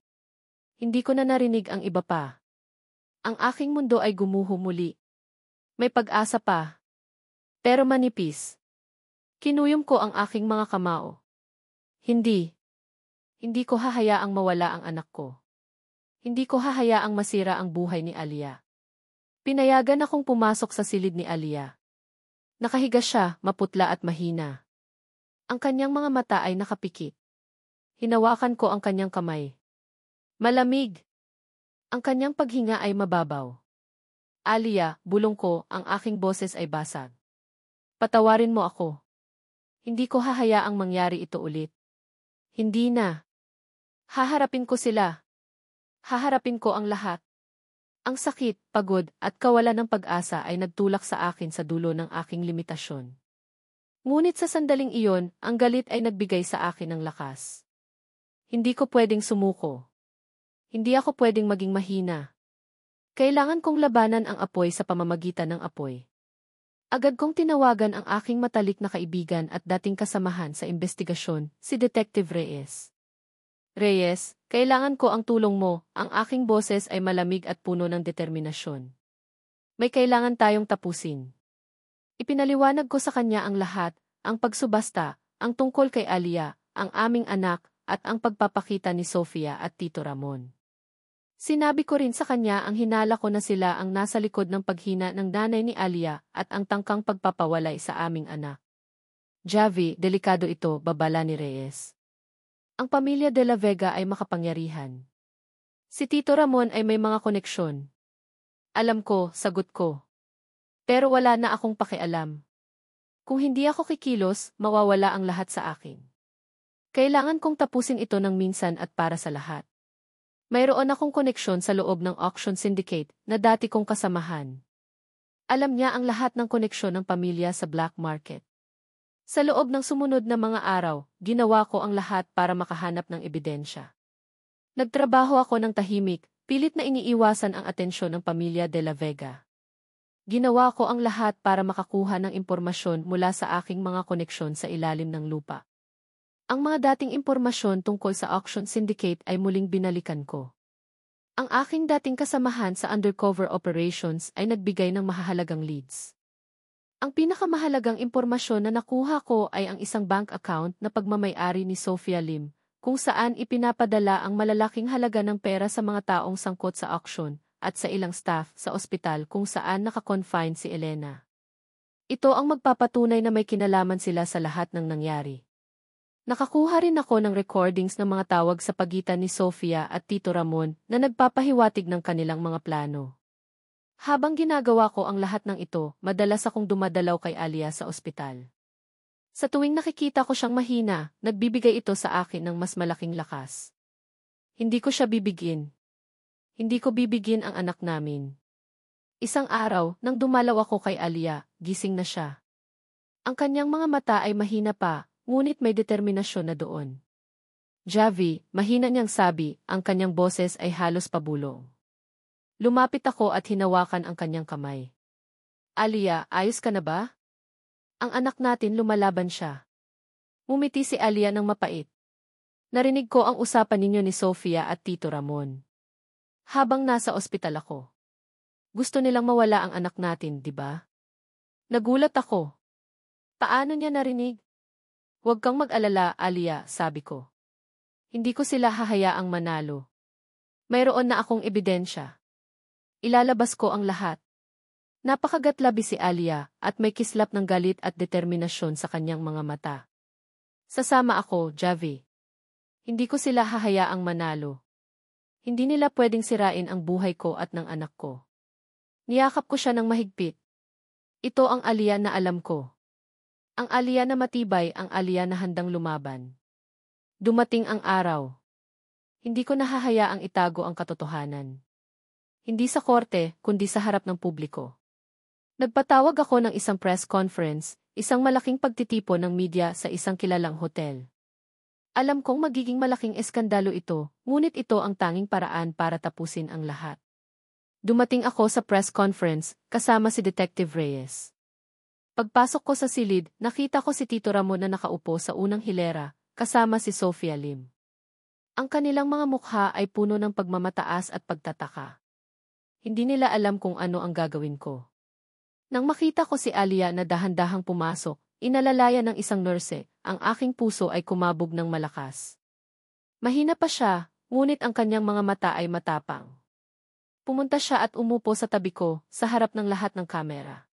A: Hindi ko na narinig ang iba pa. Ang aking mundo ay gumuho muli. May pag-asa pa. Pero manipis. Kinuyom ko ang aking mga kamao. Hindi. Hindi ko hahayaang mawala ang anak ko. Hindi ko hahayaang masira ang buhay ni Alia. Pinayagan akong pumasok sa silid ni Alia. Nakahiga siya, maputla at mahina. Ang kanyang mga mata ay nakapikit. Hinawakan ko ang kanyang kamay. Malamig. Ang kanyang paghinga ay mababaw. Alia, bulong ko, ang aking boses ay basag. Patawarin mo ako. Hindi ko hahayaang mangyari ito ulit. Hindi na. Haharapin ko sila. Haharapin ko ang lahat. Ang sakit, pagod, at kawalan ng pag-asa ay nagtulak sa akin sa dulo ng aking limitasyon. Ngunit sa sandaling iyon, ang galit ay nagbigay sa akin ng lakas. Hindi ko pwedeng sumuko. Hindi ako pwedeng maging mahina. Kailangan kong labanan ang apoy sa pamamagitan ng apoy. Agad kong tinawagan ang aking matalik na kaibigan at dating kasamahan sa investigasyon, si Detective Reyes. Reyes, kailangan ko ang tulong mo, ang aking boses ay malamig at puno ng determinasyon. May kailangan tayong tapusin. Ipinaliwanag ko sa kanya ang lahat, ang pagsubasta, ang tungkol kay Alia, ang aming anak, at ang pagpapakita ni Sofia at Tito Ramon. Sinabi ko rin sa kanya ang hinala ko na sila ang nasa likod ng paghina ng nanay ni Alia at ang tangkang pagpapawalay sa aming anak. Javi, delikado ito, babala ni Reyes. Ang pamilya de la Vega ay makapangyarihan. Si Tito Ramon ay may mga koneksyon. Alam ko, sagot ko. Pero wala na akong pakialam. Kung hindi ako kikilos, mawawala ang lahat sa akin. Kailangan kong tapusin ito ng minsan at para sa lahat. Mayroon akong koneksyon sa loob ng auction syndicate na dati kong kasamahan. Alam niya ang lahat ng koneksyon ng pamilya sa black market. Sa loob ng sumunod na mga araw, ginawa ko ang lahat para makahanap ng ebidensya. Nagtrabaho ako ng tahimik, pilit na iniiwasan ang atensyon ng pamilya de la Vega. Ginawa ko ang lahat para makakuha ng impormasyon mula sa aking mga koneksyon sa ilalim ng lupa. Ang mga dating impormasyon tungkol sa auction syndicate ay muling binalikan ko. Ang aking dating kasamahan sa undercover operations ay nagbigay ng mahahalagang leads. Ang pinakamahalagang impormasyon na nakuha ko ay ang isang bank account na pagmamay-ari ni Sofia Lim, kung saan ipinapadala ang malalaking halaga ng pera sa mga taong sangkot sa auction at sa ilang staff sa ospital kung saan nakakonfine si Elena. Ito ang magpapatunay na may kinalaman sila sa lahat ng nangyari. Nakakuha rin ako ng recordings ng mga tawag sa pagitan ni Sofia at Tito Ramon na nagpapahiwatig ng kanilang mga plano. Habang ginagawa ko ang lahat ng ito, madalas akong dumadalaw kay Alia sa ospital. Sa tuwing nakikita ko siyang mahina, nagbibigay ito sa akin ng mas malaking lakas. Hindi ko siya bibigin. Hindi ko bibigin ang anak namin. Isang araw, nang dumalaw ako kay Alia, gising na siya. Ang kanyang mga mata ay mahina pa, ngunit may determinasyon na doon. Javi, mahina niyang sabi, ang kanyang boses ay halos pabulong. Lumapit ako at hinawakan ang kanyang kamay. Alia, ayos ka na ba? Ang anak natin lumalaban siya. Ngumiti si Alia ng mapait. Narinig ko ang usapan ninyo ni Sofia at Tito Ramon. Habang nasa ospital ako. Gusto nilang mawala ang anak natin, di ba? Nagulat ako. Paano niya narinig? Huwag kang mag-alala, Alia, sabi ko. Hindi ko sila hahayaang manalo. Mayroon na akong ebidensya. Ilalabas ko ang lahat. Napakagatlabi si Alia at may kislap ng galit at determinasyon sa kanyang mga mata. Sasama ako, Javi. Hindi ko sila hahayaang manalo. Hindi nila pwedeng sirain ang buhay ko at ng anak ko. Niyakap ko siya ng mahigpit. Ito ang Alia na alam ko. Ang Alia na matibay, ang Alia na handang lumaban. Dumating ang araw. Hindi ko nahahayaang itago ang katotohanan. Hindi sa korte, kundi sa harap ng publiko. Nagpatawag ako ng isang press conference, isang malaking pagtitipon ng media sa isang kilalang hotel. Alam kong magiging malaking eskandalo ito, ngunit ito ang tanging paraan para tapusin ang lahat. Dumating ako sa press conference, kasama si Detective Reyes. Pagpasok ko sa silid, nakita ko si Tito Ramon na nakaupo sa unang hilera, kasama si Sofia Lim. Ang kanilang mga mukha ay puno ng pagmamataas at pagtataka. Hindi nila alam kung ano ang gagawin ko. Nang makita ko si Alia na dahan-dahang pumasok, inalalaya ng isang nurse, ang aking puso ay kumabog ng malakas. Mahina pa siya, ngunit ang kanyang mga mata ay matapang. Pumunta siya at umupo sa tabi ko, sa harap ng lahat ng kamera.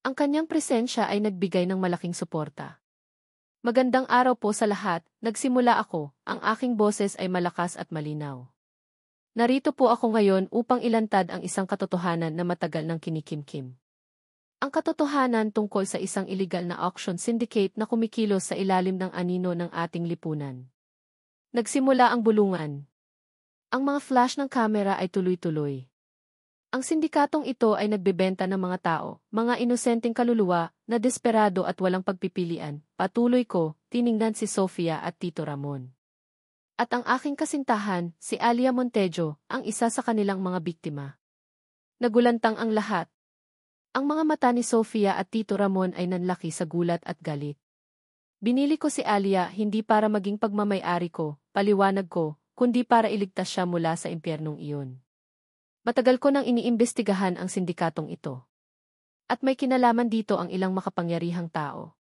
A: Ang kanyang presensya ay nagbigay ng malaking suporta. Magandang araw po sa lahat, nagsimula ako, ang aking boses ay malakas at malinaw. Narito po ako ngayon upang ilantad ang isang katotohanan na matagal nang kinikimkim. Ang katotohanan tungkol sa isang iligal na auction syndicate na kumikilos sa ilalim ng anino ng ating lipunan. Nagsimula ang bulungan. Ang mga flash ng kamera ay tuloy-tuloy. Ang sindikatong ito ay nagbebenta ng mga tao, mga inosenteng kaluluwa, na desperado at walang pagpipilian. Patuloy ko, tiningnan si Sofia at Tito Ramon. At ang aking kasintahan, si Alia Montejo, ang isa sa kanilang mga biktima. Nagulantang ang lahat. Ang mga mata ni Sofia at Tito Ramon ay nanlaki sa gulat at galit. Binili ko si Alia hindi para maging pagmamay-ari ko, paliwanag ko, kundi para iligtas siya mula sa impyernong iyon. Matagal ko nang iniimbestigahan ang sindikatong ito. At may kinalaman dito ang ilang makapangyarihang tao.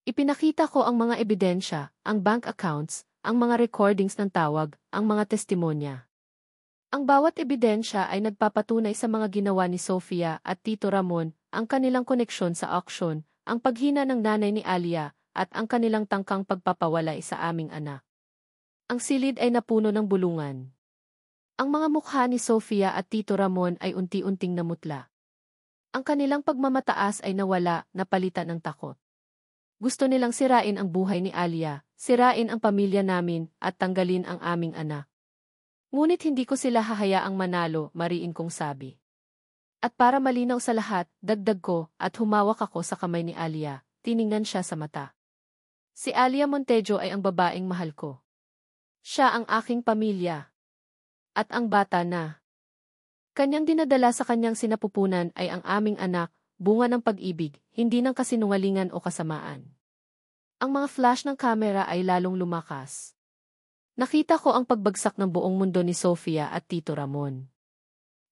A: Ipinakita ko ang mga ebidensya, ang bank accounts, ang mga recordings ng tawag, ang mga testimonya. Ang bawat ebidensya ay nagpapatunay sa mga ginawa ni Sofia at Tito Ramon, ang kanilang koneksyon sa auction, ang paghina ng nanay ni Alia, at ang kanilang tangkang pagpapawalay sa aming anak. Ang silid ay napuno ng bulungan. Ang mga mukha ni Sofia at Tito Ramon ay unti-unting namutla. Ang kanilang pagmamataas ay nawala, napalitan ng takot. Gusto nilang sirain ang buhay ni Alia, sirain ang pamilya namin, at tanggalin ang aming anak. Ngunit hindi ko sila hahayaang manalo, mariin kong sabi. At para malinaw sa lahat, dagdag ko, at humawak ako sa kamay ni Alia, tiningnan siya sa mata. Si Alia Montejo ay ang babaeng mahal ko. Siya ang aking pamilya. At ang bata na kanyang dinadala sa kanyang sinapupunan ay ang aming anak, bunga ng pag-ibig, hindi ng kasinungalingan o kasamaan. Ang mga flash ng kamera ay lalong lumakas. Nakita ko ang pagbagsak ng buong mundo ni Sofia at Tito Ramon.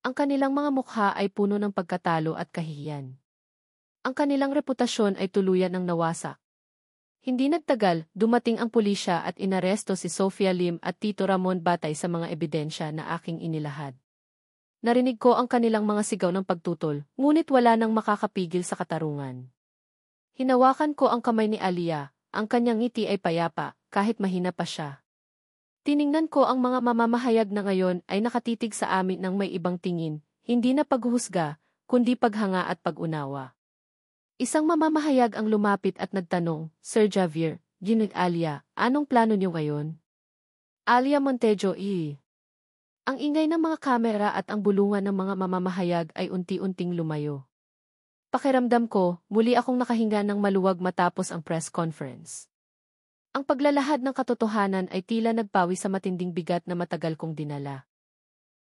A: Ang kanilang mga mukha ay puno ng pagkatalo at kahihiyan. Ang kanilang reputasyon ay tuluyan ng nawasak. Hindi nagtagal, dumating ang pulisya at inaresto si Sofia Lim at Tito Ramon batay sa mga ebidensya na aking inilahad. Narinig ko ang kanilang mga sigaw ng pagtutol, ngunit wala nang makakapigil sa katarungan. Hinawakan ko ang kamay ni Alia, ang kanyang ngiti ay payapa, kahit mahina pa siya. Tiningnan ko ang mga mamamahayag na ngayon ay nakatitig sa amin ng may ibang tingin, hindi na paghuhusga, kundi paghanga at pag-unawa. Isang mamamahayag ang lumapit at nagtanong, Sir Javier, Ginit Alia, anong plano niyo ngayon? Alia Montejo. Ang ingay ng mga kamera at ang bulungan ng mga mamamahayag ay unti-unting lumayo. Pakiramdam ko, muli akong nakahinga ng maluwag matapos ang press conference. Ang paglalahad ng katotohanan ay tila nagpawi sa matinding bigat na matagal kong dinala.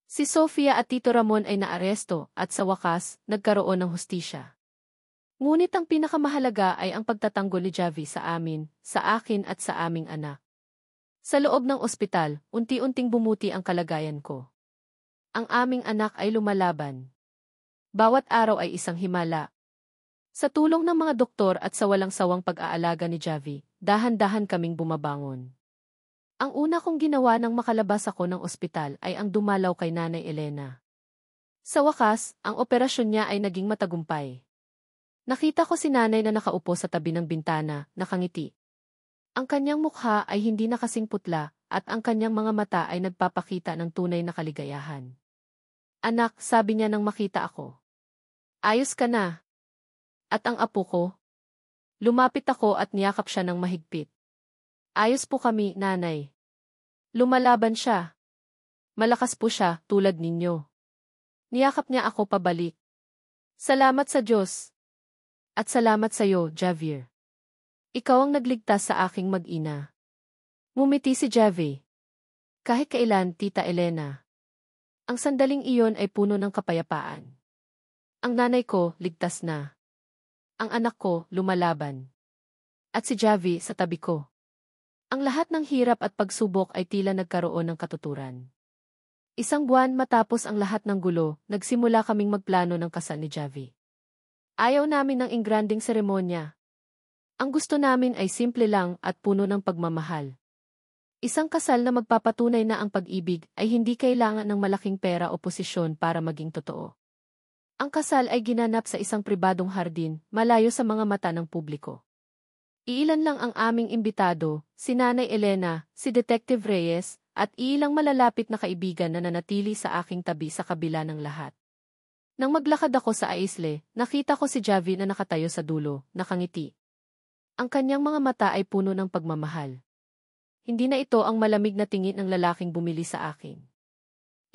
A: Si Sofia at Tito Ramon ay naaresto at sa wakas, nagkaroon ng hustisya. Ngunit ang pinakamahalaga ay ang pagtatanggol ni Javi sa amin, sa akin at sa aming anak. Sa loob ng ospital, unti-unting bumuti ang kalagayan ko. Ang aming anak ay lumalaban. Bawat araw ay isang himala. Sa tulong ng mga doktor at sa walang sawang pag-aalaga ni Javi, dahan-dahan kaming bumabangon. Ang una kong ginawa nang makalabas ako ng ospital ay ang dumalaw kay Nanay Elena. Sa wakas, ang operasyon niya ay naging matagumpay. Nakita ko si Nanay na nakaupo sa tabi ng bintana, nakangiti. Ang kanyang mukha ay hindi na kasing putla at ang kanyang mga mata ay nagpapakita ng tunay na kaligayahan. Anak, sabi niya nang makita ako. Ayos ka na. At ang apo ko? Lumapit ako at niyakap siya ng mahigpit. Ayos po kami, nanay. Lumalaban siya. Malakas po siya, tulad ninyo. Niyakap niya ako pabalik. Salamat sa Diyos. At salamat sa iyo, Javier. Ikaw ang nagligtas sa aking mag-ina. Ngumiti si Javi. Kahit kailan, Tita Elena. Ang sandaling iyon ay puno ng kapayapaan. Ang nanay ko, ligtas na. Ang anak ko, lumalaban. At si Javi sa tabi ko. Ang lahat ng hirap at pagsubok ay tila nagkaroon ng katuturan. Isang buwan matapos ang lahat ng gulo, nagsimula kaming magplano ng kasal ni Javi. Ayaw namin ng ingranding seremonya. Ang gusto namin ay simple lang at puno ng pagmamahal. Isang kasal na magpapatunay na ang pag-ibig ay hindi kailangan ng malaking pera o posisyon para maging totoo. Ang kasal ay ginanap sa isang pribadong hardin, malayo sa mga mata ng publiko. Iilan lang ang aming imbitado, si Nanay Elena, si Detective Reyes, at iilang malalapit na kaibigan na nanatili sa aking tabi sa kabila ng lahat. Nang maglakad ako sa aisle, nakita ko si Javi na nakatayo sa dulo, nakangiti. Ang kanyang mga mata ay puno ng pagmamahal. Hindi na ito ang malamig na tingin ng lalaking bumili sa akin.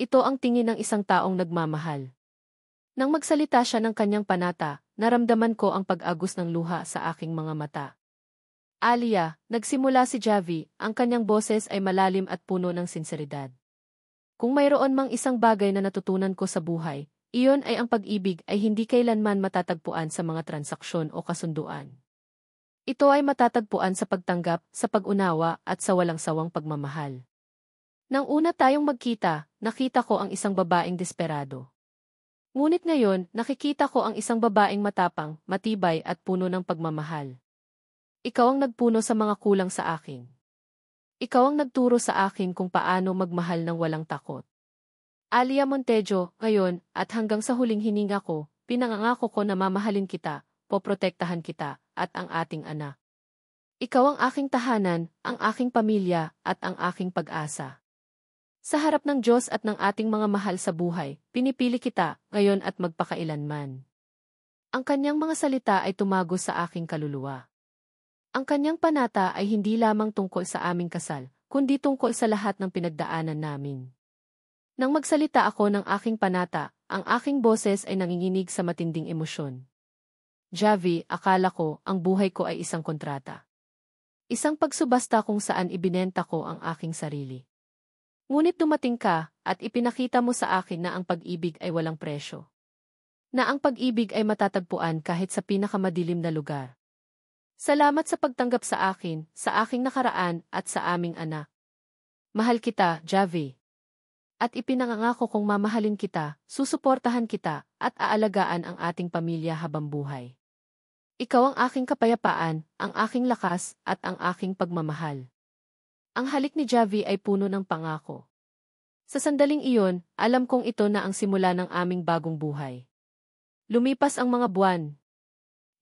A: Ito ang tingin ng isang taong nagmamahal. Nang magsalita siya ng kanyang panata, naramdaman ko ang pag-agos ng luha sa aking mga mata. Alia, nagsimula si Javi, ang kanyang boses ay malalim at puno ng sinseridad. Kung mayroon mang isang bagay na natutunan ko sa buhay, iyon ay ang pag-ibig ay hindi kailanman matatagpuan sa mga transaksyon o kasunduan. Ito ay matatagpuan sa pagtanggap, sa pag-unawa at sa walang sawang pagmamahal. Nang una tayong magkita, nakita ko ang isang babaeng desperado. Ngunit ngayon, nakikita ko ang isang babaeng matapang, matibay at puno ng pagmamahal. Ikaw ang nagpuno sa mga kulang sa akin. Ikaw ang nagturo sa akin kung paano magmahal ng walang takot. Alia Montejo, ngayon, at hanggang sa huling hininga ko, pinangangako ko na mamahalin kita, poprotektahan kita, at ang ating anak. Ikaw ang aking tahanan, ang aking pamilya, at ang aking pag-asa. Sa harap ng Diyos at ng ating mga mahal sa buhay, pinipili kita, ngayon at magpakailanman. Ang kanyang mga salita ay tumago sa aking kaluluwa. Ang kanyang panata ay hindi lamang tungkol sa aming kasal, kundi tungkol sa lahat ng pinagdaanan namin. Nang magsalita ako ng aking panata, ang aking boses ay nanginginig sa matinding emosyon. Javi, akala ko, ang buhay ko ay isang kontrata. Isang pagsubasta kung saan ibinenta ko ang aking sarili. Ngunit dumating ka, at ipinakita mo sa akin na ang pag-ibig ay walang presyo. Na ang pag-ibig ay matatagpuan kahit sa pinakamadilim na lugar. Salamat sa pagtanggap sa akin, sa aking nakaraan, at sa aming anak. Mahal kita, Javi. At ipinangangako kong mamahalin kita, susuportahan kita, at aalagaan ang ating pamilya habang buhay. Ikaw ang aking kapayapaan, ang aking lakas, at ang aking pagmamahal. Ang halik ni Javi ay puno ng pangako. Sa sandaling iyon, alam kong ito na ang simula ng aming bagong buhay. Lumipas ang mga buwan.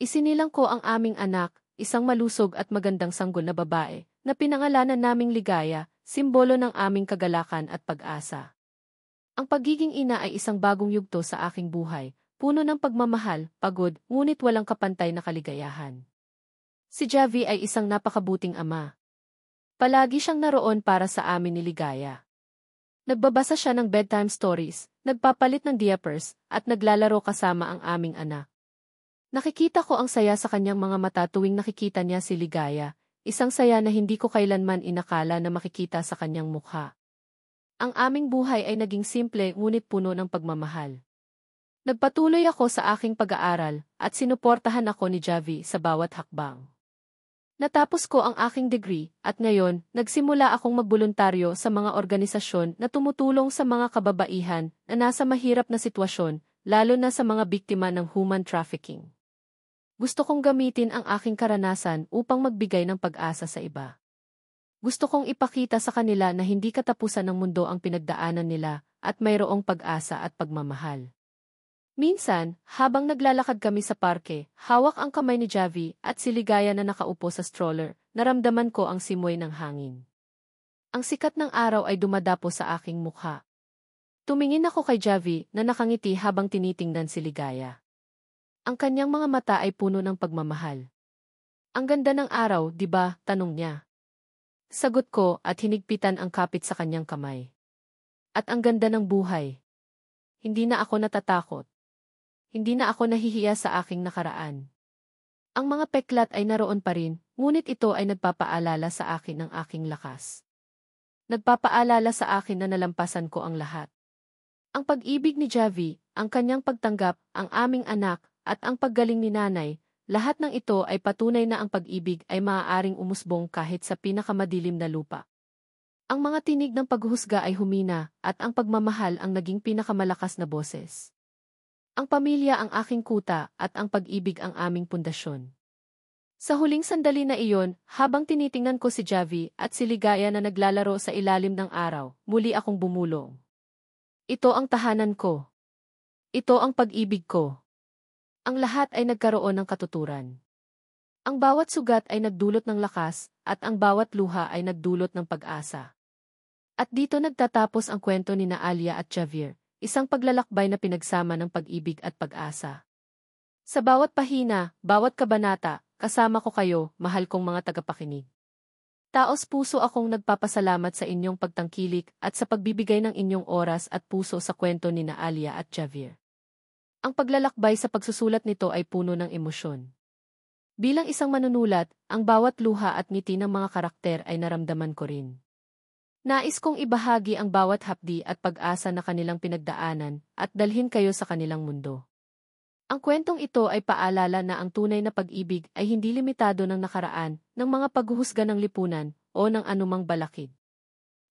A: Isinilang ko ang aming anak, isang malusog at magandang sanggol na babae, na pinangalanan naming Ligaya, simbolo ng aming kagalakan at pag-asa. Ang pagiging ina ay isang bagong yugto sa aking buhay, puno ng pagmamahal, pagod, ngunit walang kapantay na kaligayahan. Si Javi ay isang napakabuting ama. Palagi siyang naroon para sa amin ni Ligaya. Nagbabasa siya ng bedtime stories, nagpapalit ng diapers, at naglalaro kasama ang aming anak. Nakikita ko ang saya sa kanyang mga mata tuwing nakikita niya si Ligaya, isang saya na hindi ko kailanman inakala na makikita sa kanyang mukha. Ang aming buhay ay naging simple ngunit puno ng pagmamahal. Nagpatuloy ako sa aking pag-aaral, at sinuportahan ako ni Javi sa bawat hakbang. Natapos ko ang aking degree, at ngayon, nagsimula akong magboluntaryo sa mga organisasyon na tumutulong sa mga kababaihan na nasa mahirap na sitwasyon, lalo na sa mga biktima ng human trafficking. Gusto kong gamitin ang aking karanasan upang magbigay ng pag-asa sa iba. Gusto kong ipakita sa kanila na hindi katapusan ng mundo ang pinagdaanan nila, at mayroong pag-asa at pagmamahal. Minsan, habang naglalakad kami sa parke, hawak ang kamay ni Javi at si Ligaya na nakaupo sa stroller, naramdaman ko ang simoy ng hangin. Ang sikat ng araw ay dumadapo sa aking mukha. Tumingin ako kay Javi na nakangiti habang tinitingnan si Ligaya. Ang kanyang mga mata ay puno ng pagmamahal. Ang ganda ng araw, di ba? Tanong niya. Sagot ko at hinigpitan ang kapit sa kanyang kamay. At ang ganda ng buhay. Hindi na ako natatakot. Hindi na ako nahihiya sa aking nakaraan. Ang mga peklat ay naroon pa rin, ngunit ito ay nagpapaalala sa akin ng aking lakas. Nagpapaalala sa akin na nalampasan ko ang lahat. Ang pag-ibig ni Javi, ang kanyang pagtanggap, ang aming anak, at ang paggaling ni nanay, lahat ng ito ay patunay na ang pag-ibig ay maaaring umusbong kahit sa pinakamadilim na lupa. Ang mga tinig ng paghusga ay humina, at ang pagmamahal ang naging pinakamalakas na boses. Ang pamilya ang aking kuta, at ang pag-ibig ang aming pundasyon. Sa huling sandali na iyon, habang tinitingnan ko si Javi at si Ligaya na naglalaro sa ilalim ng araw, muli akong bumulong. Ito ang tahanan ko. Ito ang pag-ibig ko. Ang lahat ay nagkaroon ng katuturan. Ang bawat sugat ay nagdulot ng lakas, at ang bawat luha ay nagdulot ng pag-asa. At dito nagtatapos ang kwento ni Alia at Javier, isang paglalakbay na pinagsama ng pag-ibig at pag-asa. Sa bawat pahina, bawat kabanata, kasama ko kayo, mahal kong mga tagapakinig. Taos puso akong nagpapasalamat sa inyong pagtangkilik at sa pagbibigay ng inyong oras at puso sa kwento ni Alia at Javier. Ang paglalakbay sa pagsusulat nito ay puno ng emosyon. Bilang isang manunulat, ang bawat luha at ngiti ng mga karakter ay naramdaman ko rin. Nais kong ibahagi ang bawat hapdi at pag-asa na kanilang pinagdaanan at dalhin kayo sa kanilang mundo. Ang kwentong ito ay paalala na ang tunay na pag-ibig ay hindi limitado ng nakaraan, ng mga paghuhusga ng lipunan, o ng anumang balakid.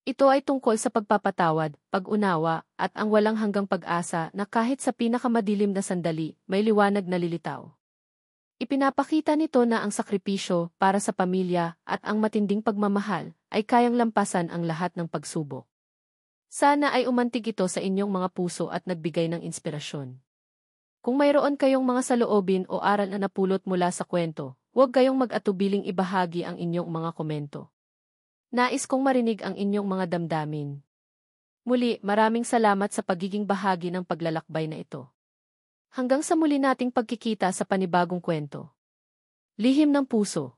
A: Ito ay tungkol sa pagpapatawad, pag-unawa, at ang walang hanggang pag-asa na kahit sa pinakamadilim na sandali, may liwanag na lilitaw. Ipinapakita nito na ang sakripisyo para sa pamilya at ang matinding pagmamahal ay kayang lampasan ang lahat ng pagsubok. Sana ay umantig ito sa inyong mga puso at nagbigay ng inspirasyon. Kung mayroon kayong mga saloobin o aral na napulot mula sa kwento, huwag kayong mag-atubiling ibahagi ang inyong mga komento. Nais kong marinig ang inyong mga damdamin. Muli, maraming salamat sa pagiging bahagi ng paglalakbay na ito. Hanggang sa muli nating pagkikita sa panibagong kwento. Lihim ng puso.